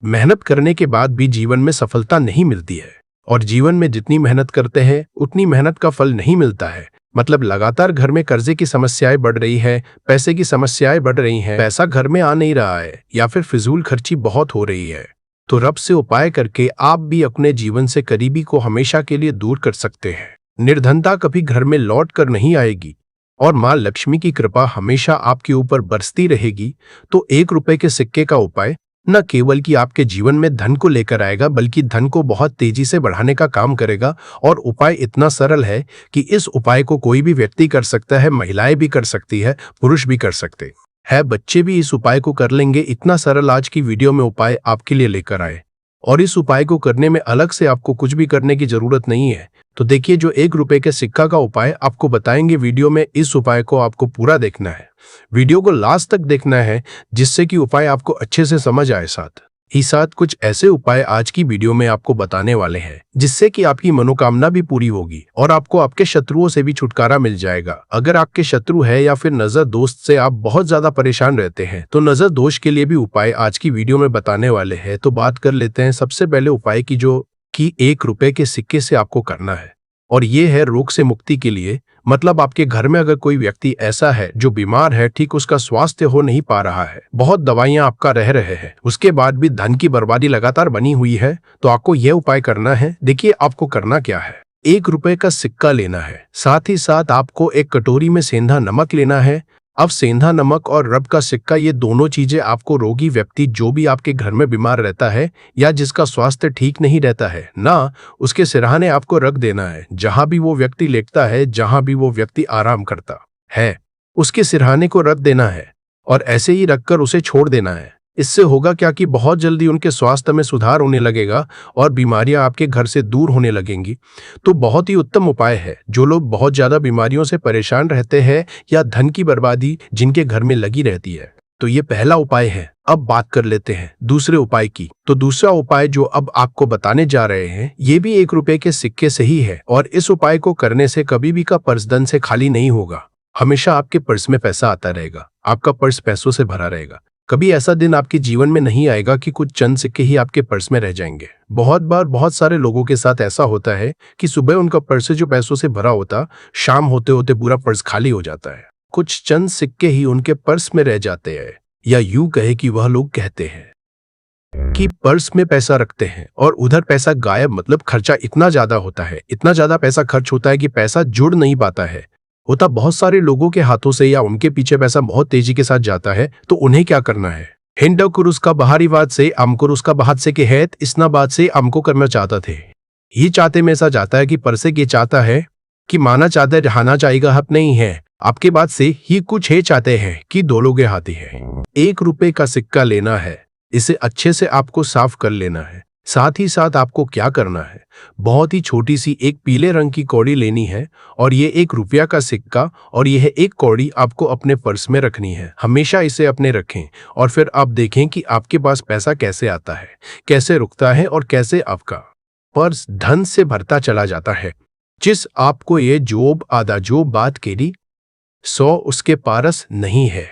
मेहनत करने के बाद भी जीवन में सफलता नहीं मिलती है और जीवन में जितनी मेहनत करते हैं उतनी मेहनत का फल नहीं मिलता है। मतलब लगातार घर में कर्जे की समस्याएं बढ़ रही है, पैसे की समस्याएं बढ़ रही हैं, पैसा घर में आ नहीं रहा है या फिर फिजूल खर्ची बहुत हो रही है। तो रब से उपाय करके आप भी अपने जीवन से करीबी को हमेशा के लिए दूर कर सकते हैं। निर्धनता कभी घर में लौट कर नहीं आएगी और माँ लक्ष्मी की कृपा हमेशा आपके ऊपर बरसती रहेगी। तो 1 रुपए के सिक्के का उपाय न केवल कि आपके जीवन में धन को लेकर आएगा, बल्कि धन को बहुत तेजी से बढ़ाने का काम करेगा। और उपाय इतना सरल है कि इस उपाय को कोई भी व्यक्ति कर सकता है, महिलाएं भी कर सकती है, पुरुष भी कर सकते हैं, बच्चे भी इस उपाय को कर लेंगे। इतना सरल आज की वीडियो में उपाय आपके लिए लेकर आए और इस उपाय को करने में अलग से आपको कुछ भी करने की जरूरत नहीं है। तो देखिए, जो 1 रुपए के सिक्का का उपाय आपको बताएंगे वीडियो में, इस उपाय को आपको पूरा देखना है, वीडियो को लास्ट तक देखना है, जिससे कि उपाय आपको अच्छे से समझ आए। साथ ही साथ कुछ ऐसे उपाय आज की वीडियो में आपको बताने वाले हैं जिससे कि आपकी मनोकामना भी पूरी होगी और आपको आपके शत्रुओं से भी छुटकारा मिल जाएगा। अगर आपके शत्रु है या फिर नजर दोस्त से आप बहुत ज्यादा परेशान रहते हैं तो नजर दोष के लिए भी उपाय आज की वीडियो में बताने वाले हैं। तो बात कर लेते हैं सबसे पहले उपाय की, जो कि 1 रुपए के सिक्के से आपको करना है, और ये है रोग से मुक्ति के लिए। मतलब आपके घर में अगर कोई व्यक्ति ऐसा है जो बीमार है, ठीक उसका स्वास्थ्य हो नहीं पा रहा है, बहुत दवाइयां आपका रह रहे हैं, उसके बाद भी धन की बर्बादी लगातार बनी हुई है, तो आपको यह उपाय करना है। देखिए आपको करना क्या है, 1 रुपए का सिक्का लेना है, साथ ही साथ आपको एक कटोरी में सेंधा नमक लेना है। अब सेंधा नमक और रब का सिक्का, ये दोनों चीजें आपको रोगी व्यक्ति जो भी आपके घर में बीमार रहता है या जिसका स्वास्थ्य ठीक नहीं रहता है ना, उसके सिरहाने आपको रख देना है। जहां भी वो व्यक्ति लेटता है, जहां भी वो व्यक्ति आराम करता है, उसके सिरहाने को रख देना है और ऐसे ही रखकर उसे छोड़ देना है। इससे होगा क्या कि बहुत जल्दी उनके स्वास्थ्य में सुधार होने लगेगा और बीमारियां आपके घर से दूर होने लगेंगी। तो बहुत ही उत्तम उपाय है। जो लोग बहुत ज्यादा बीमारियों से परेशान रहते हैं या धन की बर्बादी जिनके घर में लगी रहती है, तो ये पहला उपाय है। अब बात कर लेते हैं दूसरे उपाय की। तो दूसरा उपाय जो अब आपको बताने जा रहे हैं, ये भी 1 रुपए के सिक्के से ही है और इस उपाय को करने से कभी भी का पर्स धन से खाली नहीं होगा। हमेशा आपके पर्स में पैसा आता रहेगा, आपका पर्स पैसों से भरा रहेगा। कभी ऐसा दिन आपके जीवन में नहीं आएगा कि कुछ चंद सिक्के ही आपके पर्स में रह जाएंगे। बहुत बार बहुत सारे लोगों के साथ ऐसा होता है कि सुबह उनका पर्स जो पैसों से भरा होता, शाम होते होते पूरा पर्स खाली हो जाता है। कुछ चंद सिक्के ही उनके पर्स में रह जाते हैं, या यूं कहे कि वह लोग कहते हैं कि पर्स में पैसा रखते हैं और उधर पैसा गायब, मतलब खर्चा इतना ज्यादा होता है, इतना ज्यादा पैसा खर्च होता है कि पैसा जुड़ नहीं पाता है। होता बहुत सारे लोगों के हाथों से या उनके पीछे पैसा बहुत तेजी के साथ जाता है, तो उन्हें क्या करना है? हिंडकुरुस का बाहरीवाद से अमकुरुस का बात से के हैत इसना बात से हमको करना चाहता थे। ये चाहते में ऐसा जाता है कि परसे के चाहता है कि माना चाहते रहना चाहेगा हक नहीं है। आपके बात से ही कुछ है चाहते हैं कि दो लोग हाथी है। 1 रुपए का सिक्का लेना है, इसे अच्छे से आपको साफ कर लेना है। साथ ही साथ आपको क्या करना है, बहुत ही छोटी सी एक पीले रंग की कौड़ी लेनी है और ये 1 रुपया का सिक्का और यह एक कौड़ी आपको अपने पर्स में रखनी है। हमेशा इसे अपने रखें और फिर आप देखें कि आपके पास पैसा कैसे आता है, कैसे रुकता है और कैसे आपका पर्स धन से भरता चला जाता है। जिस आपको ये जोब आधा जो बात केरी 100 उसके पारस नहीं है।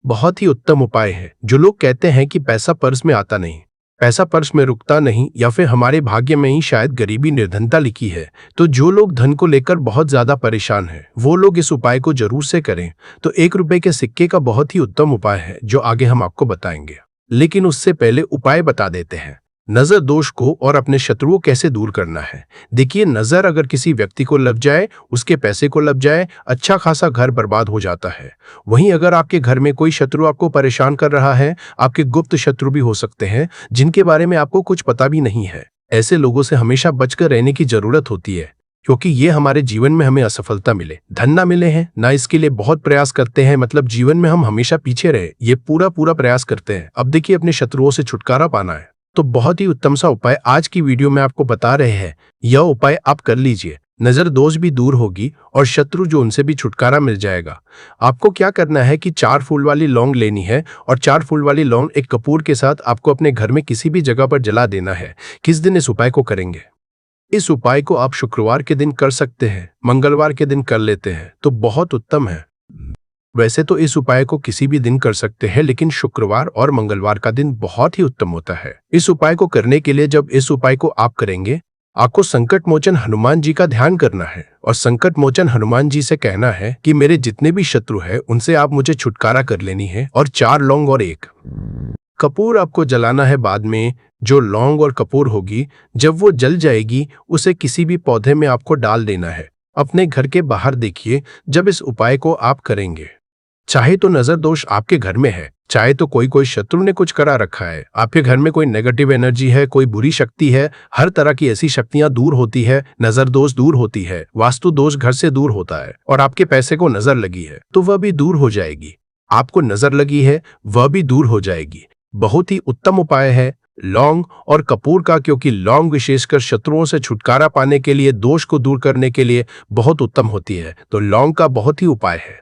बहुत ही उत्तम उपाय है। जो लोग कहते हैं कि पैसा पर्स में आता नहीं, पैसा पर्स में रुकता नहीं, या फिर हमारे भाग्य में ही शायद गरीबी निर्धनता लिखी है, तो जो लोग धन को लेकर बहुत ज्यादा परेशान हैं, वो लोग इस उपाय को जरूर से करें। तो 1 रुपए के सिक्के का बहुत ही उत्तम उपाय है जो आगे हम आपको बताएंगे, लेकिन उससे पहले उपाय बता देते हैं। नजर दोष को और अपने शत्रुओं कैसे दूर करना है। देखिए, नजर अगर किसी व्यक्ति को लग जाए, उसके पैसे को लग जाए, अच्छा खासा घर बर्बाद हो जाता है। वहीं अगर आपके घर में कोई शत्रु आपको परेशान कर रहा है, आपके गुप्त शत्रु भी हो सकते हैं जिनके बारे में आपको कुछ पता भी नहीं है। ऐसे लोगों से हमेशा बचकर रहने की जरूरत होती है, क्योंकि ये हमारे जीवन में हमें असफलता मिले, धन ना मिले हैं ना, इसके लिए बहुत प्रयास करते हैं, मतलब जीवन में हम हमेशा पीछे रहे, ये पूरा प्रयास करते हैं। अब देखिए, अपने शत्रुओं से छुटकारा पाना है तो बहुत ही उत्तम सा उपाय आज की वीडियो में आपको बता रहे हैं। यह उपाय आप कर लीजिए, नजर दोष भी दूर होगी और शत्रु जो उनसे भी छुटकारा मिल जाएगा। आपको क्या करना है कि 4 फूल वाली लौंग लेनी है और 4 फूल वाली लौंग एक कपूर के साथ आपको अपने घर में किसी भी जगह पर जला देना है। किस दिन इस उपाय को करेंगे? इस उपाय को आप शुक्रवार के दिन कर सकते हैं, मंगलवार के दिन कर लेते हैं तो बहुत उत्तम है। वैसे तो इस उपाय को किसी भी दिन कर सकते हैं, लेकिन शुक्रवार और मंगलवार का दिन बहुत ही उत्तम होता है। इस उपाय को करने के लिए जब इस उपाय को आप करेंगे, आपको संकट मोचन हनुमान जी का ध्यान करना है और संकट मोचन हनुमान जी से कहना है कि मेरे जितने भी शत्रु हैं उनसे आप मुझे छुटकारा कर लेनी है, और 4 लौंग और 1 कपूर आपको जलाना है। बाद में जो लौंग और कपूर होगी, जब वो जल जाएगी, उसे किसी भी पौधे में आपको डाल देना है। अपने घर के बाहर देखिए, जब इस उपाय को आप करेंगे, चाहे तो नजर दोष आपके घर में है, चाहे तो कोई शत्रु ने कुछ करा रखा है, आपके घर में कोई नेगेटिव एनर्जी है, कोई बुरी शक्ति है, हर तरह की ऐसी शक्तियां दूर होती है, नजर दोष दूर होती है, वास्तु दोष घर से दूर होता है, और आपके पैसे को नजर लगी है तो वह भी दूर हो जाएगी। आपको नजर लगी है वह भी दूर हो जाएगी। बहुत ही उत्तम उपाय है लौंग और कपूर का, क्योंकि लौंग विशेषकर शत्रुओं से छुटकारा पाने के लिए, दोष को दूर करने के लिए बहुत उत्तम होती है। तो लौंग का बहुत ही उपाय है।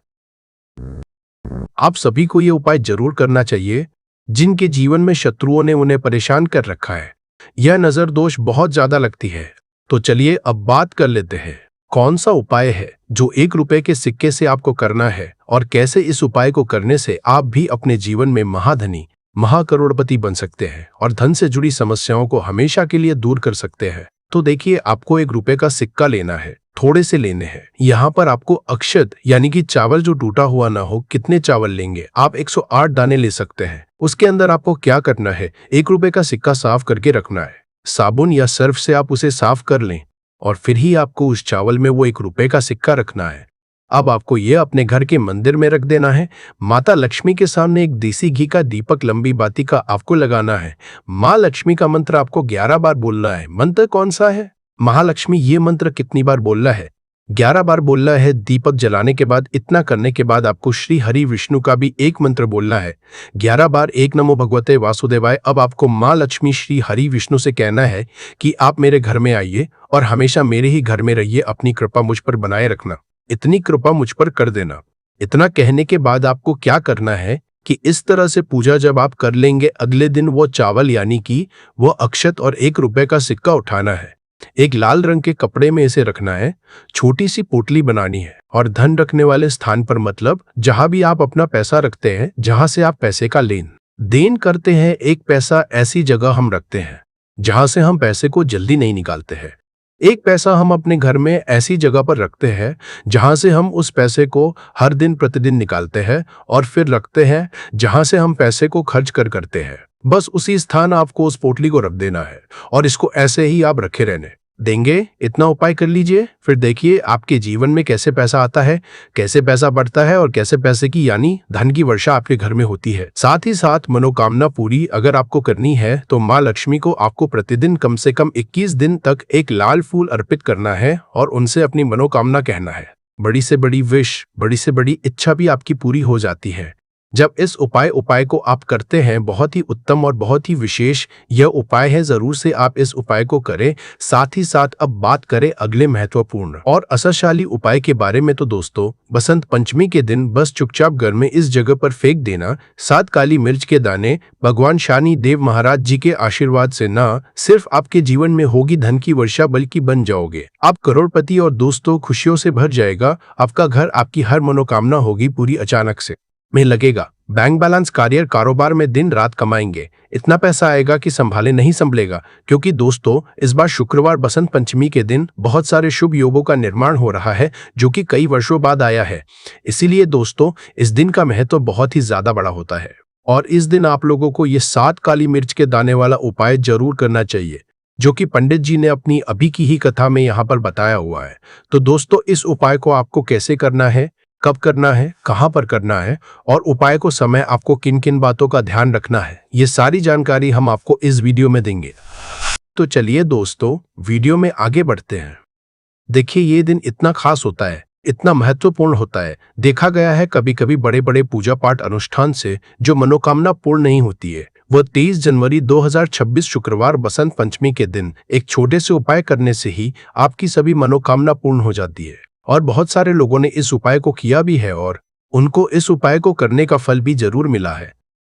आप सभी को यह उपाय जरूर करना चाहिए जिनके जीवन में शत्रुओं ने उन्हें परेशान कर रखा है। यह नजर दोष बहुत ज्यादा लगती है। तो चलिए अब बात कर लेते हैं कौन सा उपाय है जो 1 रुपए के सिक्के से आपको करना है और कैसे इस उपाय को करने से आप भी अपने जीवन में महाधनी, महाकरोड़पति बन सकते हैं और धन से जुड़ी समस्याओं को हमेशा के लिए दूर कर सकते हैं। तो देखिए, आपको 1 रुपए का सिक्का लेना है, थोड़े से लेने हैं। यहाँ पर आपको अक्षत यानी कि चावल जो टूटा हुआ ना हो, कितने चावल लेंगे आप? 108 दाने ले सकते हैं। उसके अंदर आपको क्या करना है, 1 रुपए का सिक्का साफ करके रखना है। साबुन या सर्फ से आप उसे साफ कर लें और फिर ही आपको उस चावल में वो 1 रुपए का सिक्का रखना है। अब आपको ये अपने घर के मंदिर में रख देना है। माता लक्ष्मी के सामने एक देसी घी का दीपक लंबी बाती का आपको लगाना है। माँ लक्ष्मी का मंत्र आपको 11 बार बोलना है। मंत्र कौन सा है? महालक्ष्मी ये मंत्र कितनी बार बोलना है? 11 बार बोलना है। दीपक जलाने के बाद, इतना करने के बाद आपको श्री हरि विष्णु का भी एक मंत्र बोलना है 11 बार। 1 नमो भगवते वासुदेवाय। अब आपको माँ लक्ष्मी श्री हरि विष्णु से कहना है कि आप मेरे घर में आइए और हमेशा मेरे ही घर में रहिए, अपनी कृपा मुझ पर बनाए रखना, इतनी कृपा मुझ पर कर देना। इतना कहने के बाद आपको क्या करना है कि इस तरह से पूजा जब आप कर लेंगे, अगले दिन वो चावल यानी कि वो अक्षत और 1 रुपए का सिक्का उठाना है। एक लाल रंग के कपड़े में इसे रखना है। छोटी सी पोटली बनानी है और धन रखने वाले स्थान पर, मतलब जहां भी आप अपना पैसा रखते हैं, जहां से आप पैसे का लेन देन करते हैं, एक पैसा ऐसी जगह हम रखते हैं जहां से हम पैसे को जल्दी नहीं निकालते हैं। एक पैसा हम अपने घर में ऐसी जगह पर रखते हैं जहां से हम उस पैसे को हर दिन प्रतिदिन निकालते हैं और फिर रखते हैं जहां से हम पैसे को खर्च करते हैं। बस उसी स्थान आपको उस पोटली को रख देना है और इसको ऐसे ही आप रखे रहने देंगे। इतना उपाय कर लीजिए, फिर देखिए आपके जीवन में कैसे पैसा आता है, कैसे पैसा बढ़ता है और कैसे पैसे की यानी धन की वर्षा आपके घर में होती है। साथ ही साथ मनोकामना पूरी अगर आपको करनी है तो माँ लक्ष्मी को आपको प्रतिदिन कम से कम 21 दिन तक एक लाल फूल अर्पित करना है और उनसे अपनी मनोकामना कहना है। बड़ी से बड़ी विश, बड़ी से बड़ी इच्छा भी आपकी पूरी हो जाती है जब इस उपाय को आप करते हैं। बहुत ही उत्तम और बहुत ही विशेष यह उपाय है, जरूर से आप इस उपाय को करें। साथ ही साथ अब बात करें अगले महत्वपूर्ण और असरशाली उपाय के बारे में। तो दोस्तों, बसंत पंचमी के दिन बस चुपचाप घर में इस जगह पर फेंक देना 7 काली मिर्च के दाने। भगवान शनि देव महाराज जी के आशीर्वाद से न सिर्फ आपके जीवन में होगी धन की वर्षा बल्कि बन जाओगे आप करोड़पति और दोस्तों खुशियों से भर जाएगा आपका घर। आपकी हर मनोकामना होगी पूरी अचानक से में लगेगा। बैंक बैलेंस, करियर, कारोबार में दिन रात कमाएंगे। इतना पैसा आएगा कि संभाले नहीं संभलेगा। क्योंकि दोस्तों, इस बार शुक्रवार बसंत पंचमी के दिन बहुत सारे शुभ योगों का निर्माण हो रहा है जो कि कई वर्षों बाद आया है। इसीलिए दोस्तों, इस दिन का महत्व बहुत ही ज्यादा बड़ा होता है और इस दिन आप लोगों को ये 7 काली मिर्च के दाने वाला उपाय जरूर करना चाहिए जो कि पंडित जी ने अपनी अभी की ही कथा में यहाँ पर बताया हुआ है। तो दोस्तों, इस उपाय को आपको कैसे करना है, कब करना है, कहां पर करना है और उपाय को समय आपको किन किन बातों का ध्यान रखना है, ये सारी जानकारी हम आपको इस वीडियो में देंगे। तो चलिए दोस्तों, वीडियो में आगे बढ़ते हैं। देखिए, ये दिन इतना खास होता है, इतना महत्वपूर्ण होता है। देखा गया है कभी कभी बड़े बड़े पूजा पाठ अनुष्ठान से जो मनोकामना पूर्ण नहीं होती है, वह 23 जनवरी 2026 शुक्रवार बसंत पंचमी के दिन एक छोटे से उपाय करने से ही आपकी सभी मनोकामना पूर्ण हो जाती है। और बहुत सारे लोगों ने इस उपाय को किया भी है और उनको इस उपाय को करने का फल भी जरूर मिला है।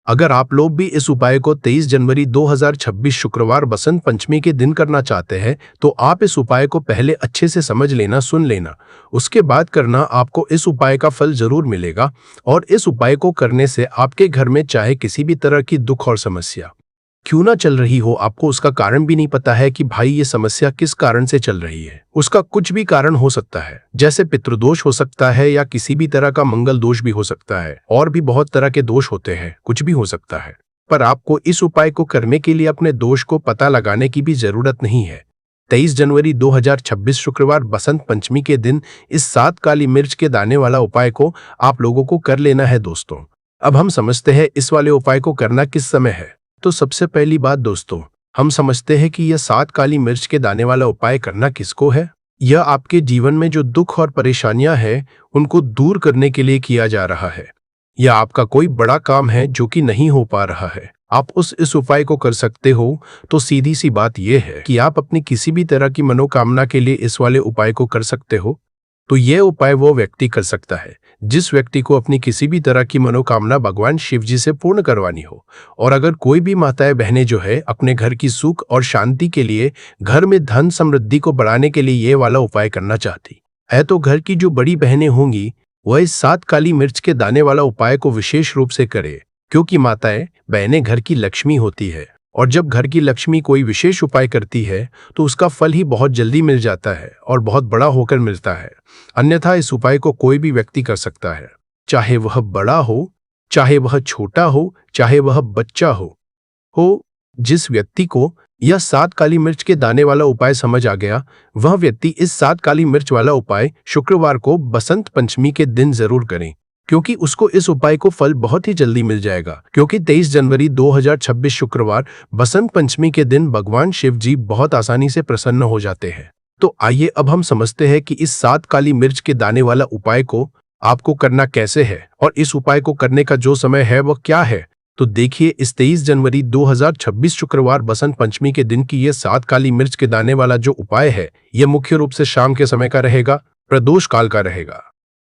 अगर आप लोग भी इस उपाय को 23 जनवरी 2026 शुक्रवार बसंत पंचमी के दिन करना चाहते हैं तो आप इस उपाय को पहले अच्छे से समझ लेना, सुन लेना, उसके बाद करना। आपको इस उपाय का फल जरूर मिलेगा और इस उपाय को करने से आपके घर में चाहे किसी भी तरह की दुख और समस्या क्यों ना चल रही हो, आपको उसका कारण भी नहीं पता है कि भाई ये समस्या किस कारण से चल रही है। उसका कुछ भी कारण हो सकता है, जैसे पितृदोष हो सकता है या किसी भी तरह का मंगल दोष भी हो सकता है और भी बहुत तरह के दोष होते हैं, कुछ भी हो सकता है। पर आपको इस उपाय को करने के लिए अपने दोष को पता लगाने की भी जरूरत नहीं है। 23 जनवरी 2026 शुक्रवार बसंत पंचमी के दिन इस 7 काली मिर्च के दाने वाला उपाय को आप लोगों को कर लेना है। दोस्तों, अब हम समझते हैं इस वाले उपाय को करना किस समय है। तो सबसे पहली बात दोस्तों, हम समझते हैं कि यह 7 काली मिर्च के दाने वाला उपाय करना किसको है। यह आपके जीवन में जो दुख और परेशानियां हैं उनको दूर करने के लिए किया जा रहा है। यह आपका कोई बड़ा काम है जो कि नहीं हो पा रहा है, आप इस उपाय को कर सकते हो। तो सीधी सी बात यह है कि आप अपनी किसी भी तरह की मनोकामना के लिए इस वाले उपाय को कर सकते हो। तो यह उपाय वो व्यक्ति कर सकता है जिस व्यक्ति को अपनी किसी भी तरह की मनोकामना भगवान शिव जी से पूर्ण करवानी हो। और अगर कोई भी माताएं बहनें जो है अपने घर की सुख और शांति के लिए, घर में धन समृद्धि को बढ़ाने के लिए ये वाला उपाय करना चाहती है तो घर की जो बड़ी बहनें होंगी वह इस 7 काली मिर्च के दाने वाला उपाय को विशेष रूप से करे, क्योंकि माताएं बहनें घर की लक्ष्मी होती है और जब घर की लक्ष्मी कोई विशेष उपाय करती है तो उसका फल ही बहुत जल्दी मिल जाता है और बहुत बड़ा होकर मिलता है। अन्यथा इस उपाय को कोई भी व्यक्ति कर सकता है, चाहे वह बड़ा हो, चाहे वह छोटा हो, चाहे वह बच्चा हो। जिस व्यक्ति को यह 7 काली मिर्च के दाने वाला उपाय समझ आ गया, वह व्यक्ति इस 7 काली मिर्च वाला उपाय शुक्रवार को बसंत पंचमी के दिन जरूर करें, क्योंकि उसको इस उपाय को फल बहुत ही जल्दी मिल जाएगा। क्योंकि 23 जनवरी 2026 शुक्रवार बसंत पंचमी के दिन भगवान शिव जी बहुत आसानी से प्रसन्न हो जाते हैं। तो आइए अब हम समझते हैं कि इस 7 काली मिर्च के दाने वाला उपाय को आपको करना कैसे है और इस उपाय को करने का जो समय है वह क्या है। तो देखिए, इस 23 जनवरी 2026 शुक्रवार बसंत पंचमी के दिन की यह 7 काली मिर्च के दाने वाला जो उपाय है यह मुख्य रूप से शाम के समय का रहेगा, प्रदोष काल का रहेगा।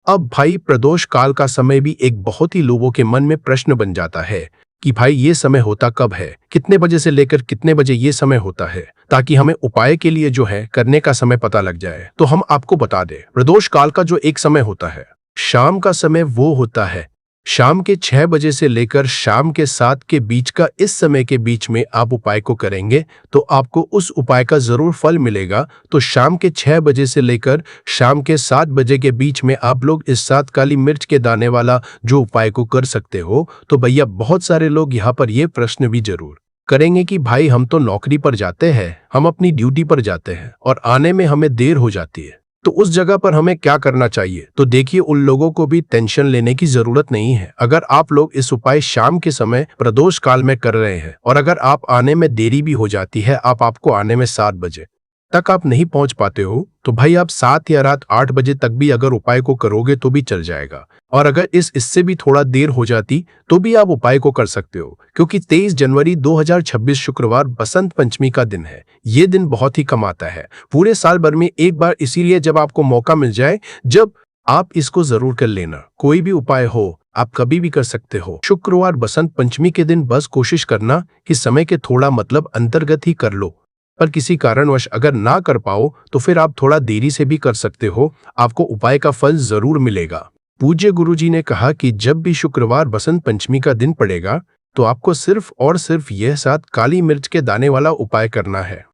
अब भाई, प्रदोष काल का समय भी एक बहुत ही लोगों के मन में प्रश्न बन जाता है कि भाई ये समय होता कब है, कितने बजे से लेकर कितने बजे ये समय होता है, ताकि हमें उपाय के लिए जो है करने का समय पता लग जाए। तो हम आपको बता दें, प्रदोष काल का जो एक समय होता है शाम का समय, वो होता है शाम के 6 बजे से लेकर शाम के 7 के बीच का इस समय के बीच में आप उपाय को करेंगे तो आपको उस उपाय का जरूर फल मिलेगा। तो शाम के 6 बजे से लेकर शाम के 7 बजे के बीच में आप लोग इस 7 काली मिर्च के दाने वाला जो उपाय को कर सकते हो। तो भैया बहुत सारे लोग यहाँ पर ये प्रश्न भी जरूर करेंगे कि भाई हम तो नौकरी पर जाते हैं, हम अपनी ड्यूटी पर जाते हैं और आने में हमें देर हो जाती है, तो उस जगह पर हमें क्या करना चाहिए। तो देखिए, उन लोगों को भी टेंशन लेने की जरूरत नहीं है। अगर आप लोग इस उपाय शाम के समय प्रदोष काल में कर रहे हैं और अगर आप आने में देरी भी हो जाती है, आपको आने में 7 बजे तक आप नहीं पहुंच पाते हो, तो भाई आप 7 या रात 8 बजे तक भी अगर उपाय को करोगे तो भी चल जाएगा। और अगर इससे भी थोड़ा देर हो जाती तो भी आप उपाय को कर सकते हो, क्योंकि 23 जनवरी 2026 शुक्रवार बसंत पंचमी का दिन है। ये दिन बहुत ही कम आता है पूरे साल भर में एक बार, इसीलिए जब आपको मौका मिल जाए जब आप इसको जरूर कर लेना। कोई भी उपाय हो आप कभी भी कर सकते हो। शुक्रवार बसंत पंचमी के दिन बस कोशिश करना कि समय के थोड़ा अंतर्गत ही कर लो, पर किसी कारणवश अगर ना कर पाओ तो फिर आप थोड़ा देरी से भी कर सकते हो, आपको उपाय का फल जरूर मिलेगा। पूज्य गुरुजी ने कहा कि जब भी शुक्रवार बसंत पंचमी का दिन पड़ेगा तो आपको सिर्फ और सिर्फ यह 7 काली मिर्च के दाने वाला उपाय करना है।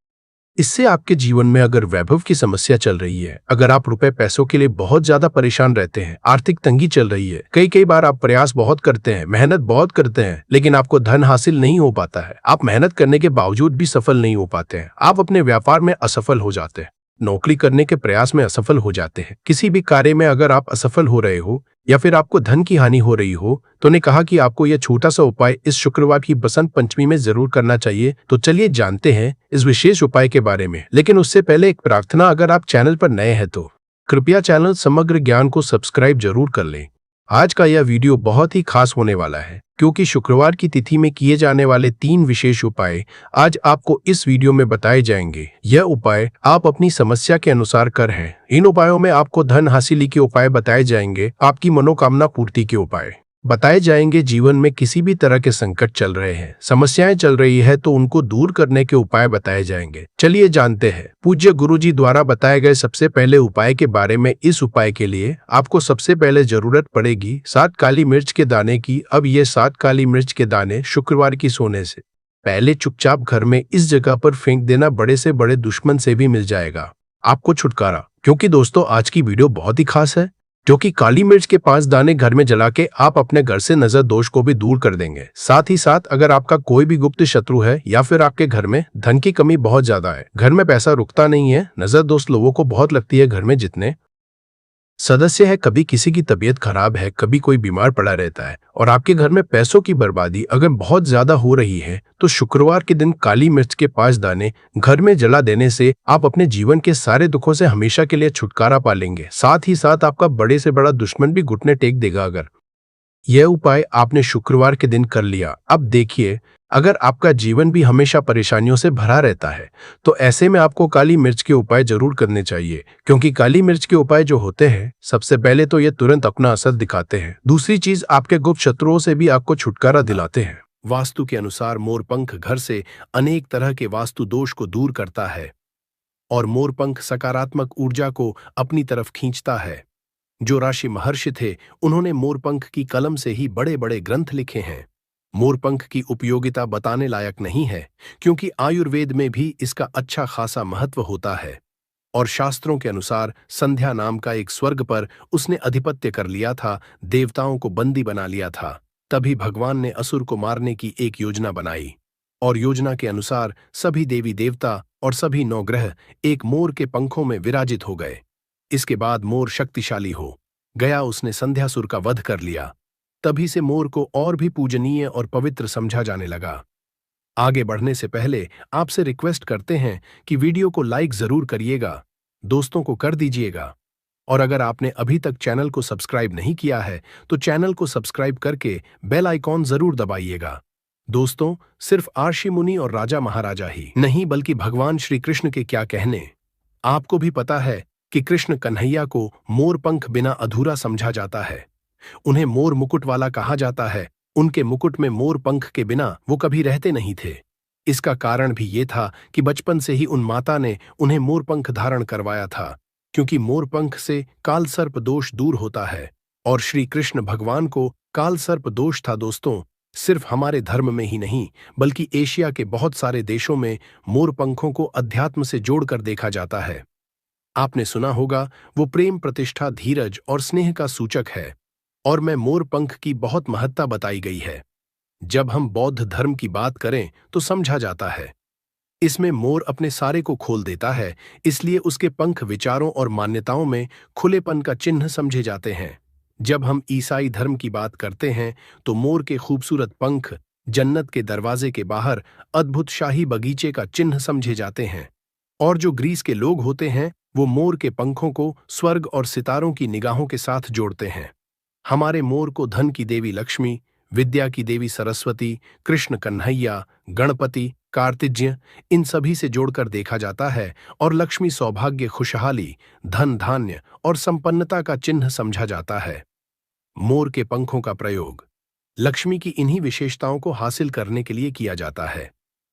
इससे आपके जीवन में अगर वैभव की समस्या चल रही है, अगर आप रुपए पैसों के लिए बहुत ज्यादा परेशान रहते हैं, आर्थिक तंगी चल रही है, कई बार आप प्रयास बहुत करते हैं, मेहनत बहुत करते हैं, लेकिन आपको धन हासिल नहीं हो पाता है, आप मेहनत करने के बावजूद भी सफल नहीं हो पाते हैं, आप अपने व्यापार में असफल हो जाते हैं, नौकरी करने के प्रयास में असफल हो जाते हैं, किसी भी कार्य में अगर आप असफल हो रहे हो या फिर आपको धन की हानि हो रही हो, तो ने कहा कि आपको यह छोटा सा उपाय इस शुक्रवार की बसंत पंचमी में जरूर करना चाहिए। तो चलिए जानते हैं इस विशेष उपाय के बारे में, लेकिन उससे पहले एक प्रार्थना, अगर आप चैनल पर नए हैं तो कृपया चैनल समग्र ज्ञान को सब्सक्राइब जरूर कर लें। आज का यह वीडियो बहुत ही खास होने वाला है, क्योंकि शुक्रवार की तिथि में किए जाने वाले 3 विशेष उपाय आज आपको इस वीडियो में बताए जाएंगे। यह उपाय आप अपनी समस्या के अनुसार कर हैं। इन उपायों में आपको धन हासिली के उपाय बताए जाएंगे, आपकी मनोकामना पूर्ति के उपाय बताए जाएंगे, जीवन में किसी भी तरह के संकट चल रहे हैं, समस्याएं चल रही है तो उनको दूर करने के उपाय बताए जाएंगे। चलिए जानते हैं पूज्य गुरुजी द्वारा बताए गए सबसे पहले उपाय के बारे में। इस उपाय के लिए आपको सबसे पहले जरूरत पड़ेगी 7 काली मिर्च के दाने की। अब ये 7 काली मिर्च के दाने शुक्रवार की सोने से पहले चुपचाप घर में इस जगह पर फेंक देना, बड़े से बड़े दुश्मन से भी मिल जाएगा आपको छुटकारा। क्योंकि दोस्तों आज की वीडियो बहुत ही खास है, क्योंकि काली मिर्च के 5 दाने घर में जला के आप अपने घर से नजर दोष को भी दूर कर देंगे। साथ ही साथ अगर आपका कोई भी गुप्त शत्रु है या फिर आपके घर में धन की कमी बहुत ज्यादा है, घर में पैसा रुकता नहीं है, नजर दोष लोगों को बहुत लगती है, घर में जितने सदस्य है, कभी किसी की तबीयत खराब है, कभी कोई बीमार पड़ा रहता है और आपके घर में पैसों की बर्बादी अगर बहुत ज्यादा हो रही है, तो शुक्रवार के दिन काली मिर्च के 5 दाने घर में जला देने से आप अपने जीवन के सारे दुखों से हमेशा के लिए छुटकारा पा लेंगे। साथ ही साथ आपका बड़े से बड़ा दुश्मन भी घुटने टेक देगा अगर यह उपाय आपने शुक्रवार के दिन कर लिया। अब देखिए, अगर आपका जीवन भी हमेशा परेशानियों से भरा रहता है तो ऐसे में आपको काली मिर्च के उपाय जरूर करने चाहिए, क्योंकि काली मिर्च के उपाय जो होते हैं, सबसे पहले तो ये तुरंत अपना असर दिखाते हैं, दूसरी चीज आपके गुप्त शत्रुओं से भी आपको छुटकारा दिलाते हैं। वास्तु के अनुसार मोरपंख घर से अनेक तरह के वास्तु दोष को दूर करता है और मोरपंख सकारात्मक ऊर्जा को अपनी तरफ खींचता है। जो ऋषि महर्षि थे, उन्होंने मोरपंख की कलम से ही बड़े बड़े ग्रंथ लिखे हैं। मोरपंख की उपयोगिता बताने लायक नहीं है, क्योंकि आयुर्वेद में भी इसका अच्छा खासा महत्व होता है और शास्त्रों के अनुसार संध्या नाम का एक स्वर्ग पर उसने अधिपत्य कर लिया था, देवताओं को बंदी बना लिया था। तभी भगवान ने असुर को मारने की एक योजना बनाई और योजना के अनुसार सभी देवी देवता और सभी 9 ग्रह एक मोर के पंखों में विराजित हो गए। इसके बाद मोर शक्तिशाली हो गया, उसने संध्यासुर का वध कर लिया। तभी से मोर को और भी पूजनीय और पवित्र समझा जाने लगा। आगे बढ़ने से पहले आपसे रिक्वेस्ट करते हैं कि वीडियो को लाइक जरूर करिएगा, दोस्तों को कर दीजिएगा और अगर आपने अभी तक चैनल को सब्सक्राइब नहीं किया है तो चैनल को सब्सक्राइब करके बेल आइकॉन जरूर दबाइएगा। दोस्तों, सिर्फ ऋषि मुनि और राजा महाराजा ही नहीं, बल्कि भगवान श्री कृष्ण के क्या कहने। आपको भी पता है कि कृष्ण कन्हैया को मोरपंख बिना अधूरा समझा जाता है। उन्हें मोर मुकुट वाला कहा जाता है। उनके मुकुट में मोर पंख के बिना वो कभी रहते नहीं थे। इसका कारण भी ये था कि बचपन से ही उन माता ने उन्हें मोरपंख धारण करवाया था, क्योंकि मोरपंख से कालसर्प दोष दूर होता है और श्री कृष्ण भगवान को काल सर्प दोष था दोस्तों। सिर्फ हमारे धर्म में ही नहीं, बल्कि एशिया के बहुत सारे देशों में मोर पंखों को अध्यात्म से जोड़कर देखा जाता है। आपने सुना होगा, वो प्रेम, प्रतिष्ठा, धीरज और स्नेह का सूचक है। और मैं मोर पंख की बहुत महत्ता बताई गई है। जब हम बौद्ध धर्म की बात करें तो समझा जाता है इसमें मोर अपने सारे को खोल देता है, इसलिए उसके पंख विचारों और मान्यताओं में खुलेपन का चिन्ह समझे जाते हैं। जब हम ईसाई धर्म की बात करते हैं तो मोर के खूबसूरत पंख जन्नत के दरवाजे के बाहर अद्भुत शाही बगीचे का चिन्ह समझे जाते हैं। और जो ग्रीस के लोग होते हैं वो मोर के पंखों को स्वर्ग और सितारों की निगाहों के साथ जोड़ते हैं। हमारे मोर को धन की देवी लक्ष्मी, विद्या की देवी सरस्वती, कृष्ण कन्हैया, गणपति, कार्तिज्ञ, इन सभी से जोड़कर देखा जाता है और लक्ष्मी, सौभाग्य, खुशहाली, धन, धान्य और संपन्नता का चिन्ह समझा जाता है। मोर के पंखों का प्रयोग लक्ष्मी की इन्हीं विशेषताओं को हासिल करने के लिए किया जाता है।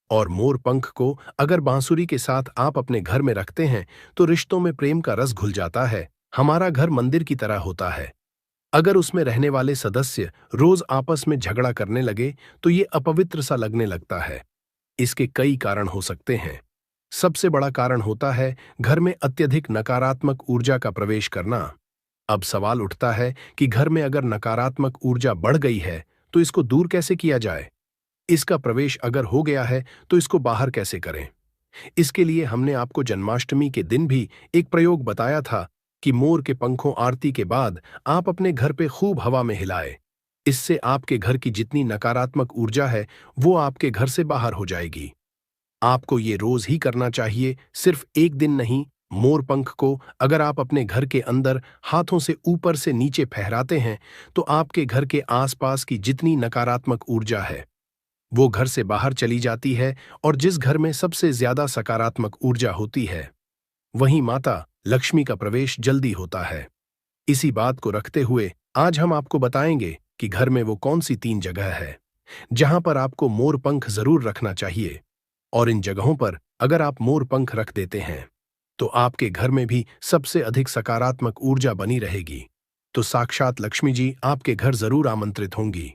और मोर पंख को अगर बांसुरी के साथ आप अपने घर में रखते हैं तो रिश्तों में प्रेम का रस घुल जाता है। हमारा घर मंदिर की तरह होता है। अगर उसमें रहने वाले सदस्य रोज आपस में झगड़ा करने लगे तो ये अपवित्र सा लगने लगता है। इसके कई कारण हो सकते हैं। सबसे बड़ा कारण होता है घर में अत्यधिक नकारात्मक ऊर्जा का प्रवेश करना। अब सवाल उठता है कि घर में अगर नकारात्मक ऊर्जा बढ़ गई है तो इसको दूर कैसे किया जाए। इसका प्रवेश अगर हो गया है तो इसको बाहर कैसे करें। इसके लिए हमने आपको जन्माष्टमी के दिन भी एक प्रयोग बताया था कि मोर के पंखों आरती के बाद आप अपने घर पे खूब हवा में हिलाए। इससे आपके घर की जितनी नकारात्मक ऊर्जा है वो आपके घर से बाहर हो जाएगी। आपको ये रोज ही करना चाहिए, सिर्फ एक दिन नहीं। मोर पंख को अगर आप अपने घर के अंदर हाथों से ऊपर से नीचे फहराते हैं तो आपके घर के आसपास की जितनी नकारात्मक ऊर्जा है वो घर से बाहर चली जाती है। और जिस घर में सबसे ज्यादा सकारात्मक ऊर्जा होती है वहीं माता लक्ष्मी का प्रवेश जल्दी होता है। इसी बात को रखते हुए आज हम आपको बताएंगे कि घर में वो कौन सी 3 जगह है जहां पर आपको मोर पंख जरूर रखना चाहिए। और इन जगहों पर अगर आप मोर पंख रख देते हैं तो आपके घर में भी सबसे अधिक सकारात्मक ऊर्जा बनी रहेगी। तो साक्षात लक्ष्मी जी आपके घर जरूर आमंत्रित होंगी।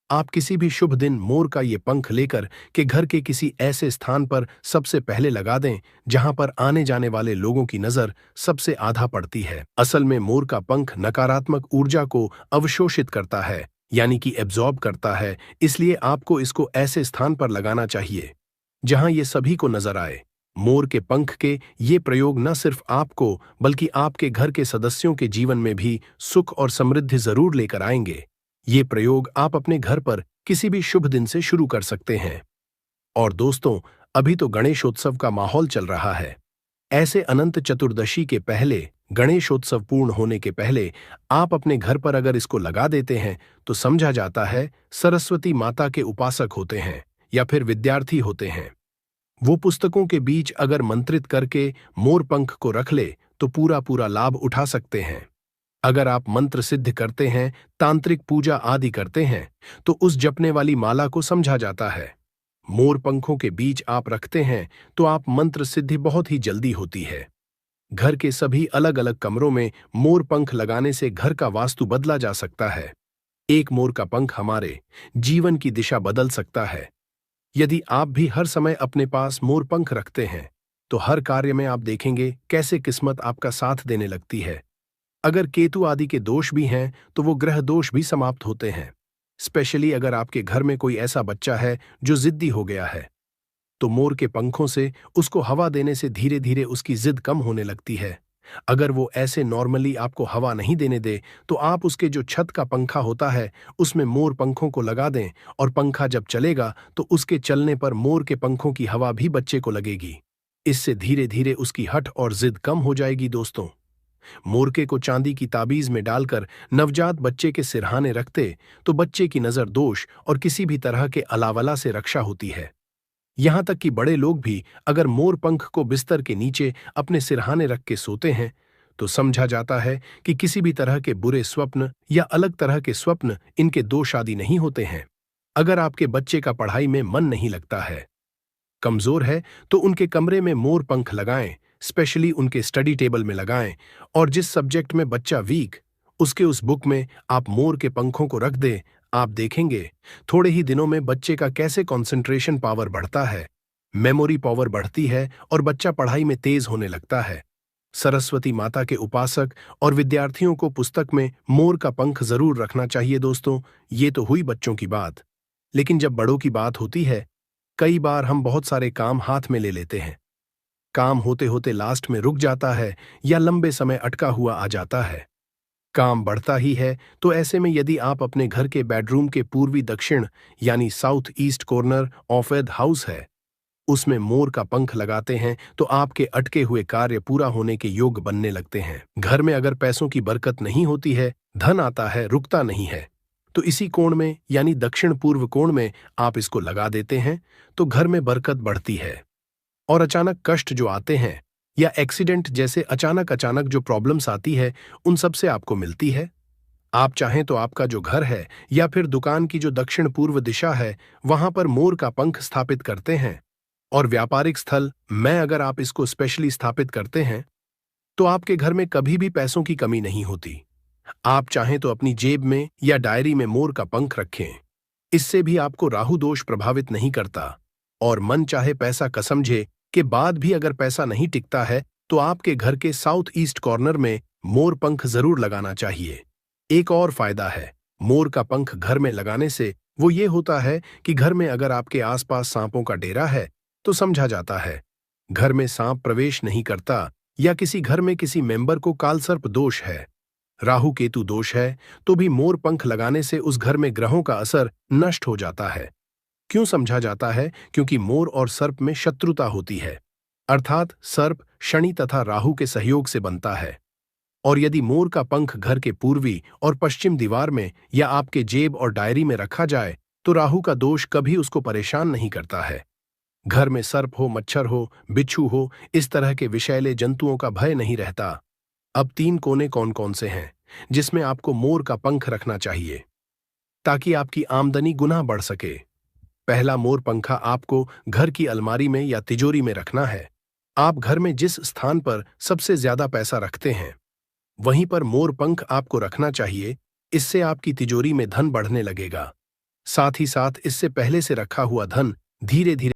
आप किसी भी शुभ दिन मोर का ये पंख लेकर के घर के किसी ऐसे स्थान पर सबसे पहले लगा दें जहां पर आने जाने वाले लोगों की नजर सबसे आधा पड़ती है। असल में मोर का पंख नकारात्मक ऊर्जा को अवशोषित करता है, यानी कि एब्जॉर्ब करता है। इसलिए आपको इसको ऐसे स्थान पर लगाना चाहिए जहां ये सभी को नजर आए। मोर के पंख के ये प्रयोग न सिर्फ आपको बल्कि आपके घर के सदस्यों के जीवन में भी सुख और समृद्धि जरूर लेकर आएंगे। ये प्रयोग आप अपने घर पर किसी भी शुभ दिन से शुरू कर सकते हैं। और दोस्तों, अभी तो गणेशोत्सव का माहौल चल रहा है। ऐसे अनंत चतुर्दशी के पहले, गणेशोत्सव पूर्ण होने के पहले आप अपने घर पर अगर इसको लगा देते हैं तो समझा जाता है सरस्वती माता के उपासक होते हैं या फिर विद्यार्थी होते हैं। वो पुस्तकों के बीच अगर मंत्रित करके मोर पंख को रख ले तो पूरा पूरा लाभ उठा सकते हैं। अगर आप मंत्र सिद्ध करते हैं, तांत्रिक पूजा आदि करते हैं तो उस जपने वाली माला को समझा जाता है। मोर पंखों के बीच आप रखते हैं तो आप मंत्र सिद्धि बहुत ही जल्दी होती है। घर के सभी अलग अलग कमरों में मोर पंख लगाने से घर का वास्तु बदला जा सकता है। एक मोर का पंख हमारे जीवन की दिशा बदल सकता है। यदि आप भी हर समय अपने पास मोर पंख रखते हैं तो हर कार्य में आप देखेंगे कैसे किस्मत आपका साथ देने लगती है। अगर केतु आदि के दोष भी हैं तो वो ग्रह दोष भी समाप्त होते हैं। स्पेशली अगर आपके घर में कोई ऐसा बच्चा है जो जिद्दी हो गया है तो मोर के पंखों से उसको हवा देने से धीरे धीरे उसकी जिद कम होने लगती है। अगर वो ऐसे नॉर्मली आपको हवा नहीं देने दे तो आप उसके जो छत का पंखा होता है उसमें मोर पंखों को लगा दें और पंखा जब चलेगा तो उसके चलने पर मोर के पंखों की हवा भी बच्चे को लगेगी। इससे धीरे धीरे उसकी हठ और जिद कम हो जाएगी। दोस्तों, मोरके को चांदी की ताबीज में डालकर नवजात बच्चे के सिरहाने रखते तो बच्चे की नजर दोष और किसी भी तरह के अलावला से रक्षा होती है। यहां तक कि बड़े लोग भी अगर मोर पंख को बिस्तर के नीचे अपने सिरहाने रख के सोते हैं तो समझा जाता है कि किसी भी तरह के बुरे स्वप्न या अलग तरह के स्वप्न इनके दोष आदि नहीं होते हैं। अगर आपके बच्चे का पढ़ाई में मन नहीं लगता है, कमजोर है, तो उनके कमरे में मोर पंख लगाएं, स्पेशली उनके स्टडी टेबल में लगाएं। और जिस सब्जेक्ट में बच्चा वीक उसके उस बुक में आप मोर के पंखों को रख दें, आप देखेंगे थोड़े ही दिनों में बच्चे का कैसे कंसंट्रेशन पावर बढ़ता है, मेमोरी पावर बढ़ती है और बच्चा पढ़ाई में तेज होने लगता है। सरस्वती माता के उपासक और विद्यार्थियों को पुस्तक में मोर का पंख जरूर रखना चाहिए दोस्तों। ये तो हुई बच्चों की बात, लेकिन जब बड़ों की बात होती है, कई बार हम बहुत सारे काम हाथ में ले लेते हैं। काम होते होते लास्ट में रुक जाता है या लंबे समय अटका हुआ आ जाता है। काम बढ़ता ही है, तो ऐसे में यदि आप अपने घर के बेडरूम के पूर्वी दक्षिण यानी south east corner of the house है, उसमें मोर का पंख लगाते हैं तो आपके अटके हुए कार्य पूरा होने के योग बनने लगते हैं। घर में अगर पैसों की बरकत नहीं होती है, धन आता है रुकता नहीं है, तो इसी कोण में यानी दक्षिण पूर्व कोण में आप इसको लगा देते हैं तो घर में बरकत बढ़ती है। और अचानक कष्ट जो आते हैं या एक्सीडेंट जैसे अचानक अचानक जो प्रॉब्लम्स आती है, उन सब से आपको मिलती है। आप चाहें तो आपका जो घर है या फिर दुकान की जो दक्षिण पूर्व दिशा है, वहां पर मोर का पंख स्थापित करते हैं। और व्यापारिक स्थल में अगर आप इसको स्पेशली स्थापित करते हैं, तो आपके घर में कभी भी पैसों की कमी नहीं होती। आप चाहें तो अपनी जेब में या डायरी में मोर का पंख रखें। इससे भी आपको राहु दोष प्रभावित नहीं करता। और मन चाहे पैसा का समझे के बाद भी अगर पैसा नहीं टिकता है, तो आपके घर के साउथ ईस्ट कॉर्नर में मोर पंख जरूर लगाना चाहिए। एक और फायदा है मोर का पंख घर में लगाने से, वो ये होता है कि घर में अगर आपके आसपास सांपों का डेरा है, तो समझा जाता है घर में सांप प्रवेश नहीं करता, या किसी घर में किसी मेंबर को कालसर्प दोष है, राहु केतु दोष है, तो भी मोर पंख लगाने से उस घर में ग्रहों का असर नष्ट हो जाता है। क्यों समझा जाता है? क्योंकि मोर और सर्प में शत्रुता होती है, अर्थात सर्प शनि तथा राहु के सहयोग से बनता है। और यदि मोर का पंख घर के पूर्वी और पश्चिम दीवार में या आपके जेब और डायरी में रखा जाए, तो राहु का दोष कभी उसको परेशान नहीं करता है। घर में सर्प हो, मच्छर हो, बिच्छू हो, इस तरह के विषैले जंतुओं का भय नहीं रहता। अब 3 कोने कौन कौन से हैं जिसमें आपको मोर का पंख रखना चाहिए ताकि आपकी आमदनी गुना बढ़ सके? पहला मोर पंखा आपको घर की अलमारी में या तिजोरी में रखना है। आप घर में जिस स्थान पर सबसे ज्यादा पैसा रखते हैं, वहीं पर मोर पंख आपको रखना चाहिए। इससे आपकी तिजोरी में धन बढ़ने लगेगा। साथ ही साथ इससे पहले से रखा हुआ धन धीरे धीरे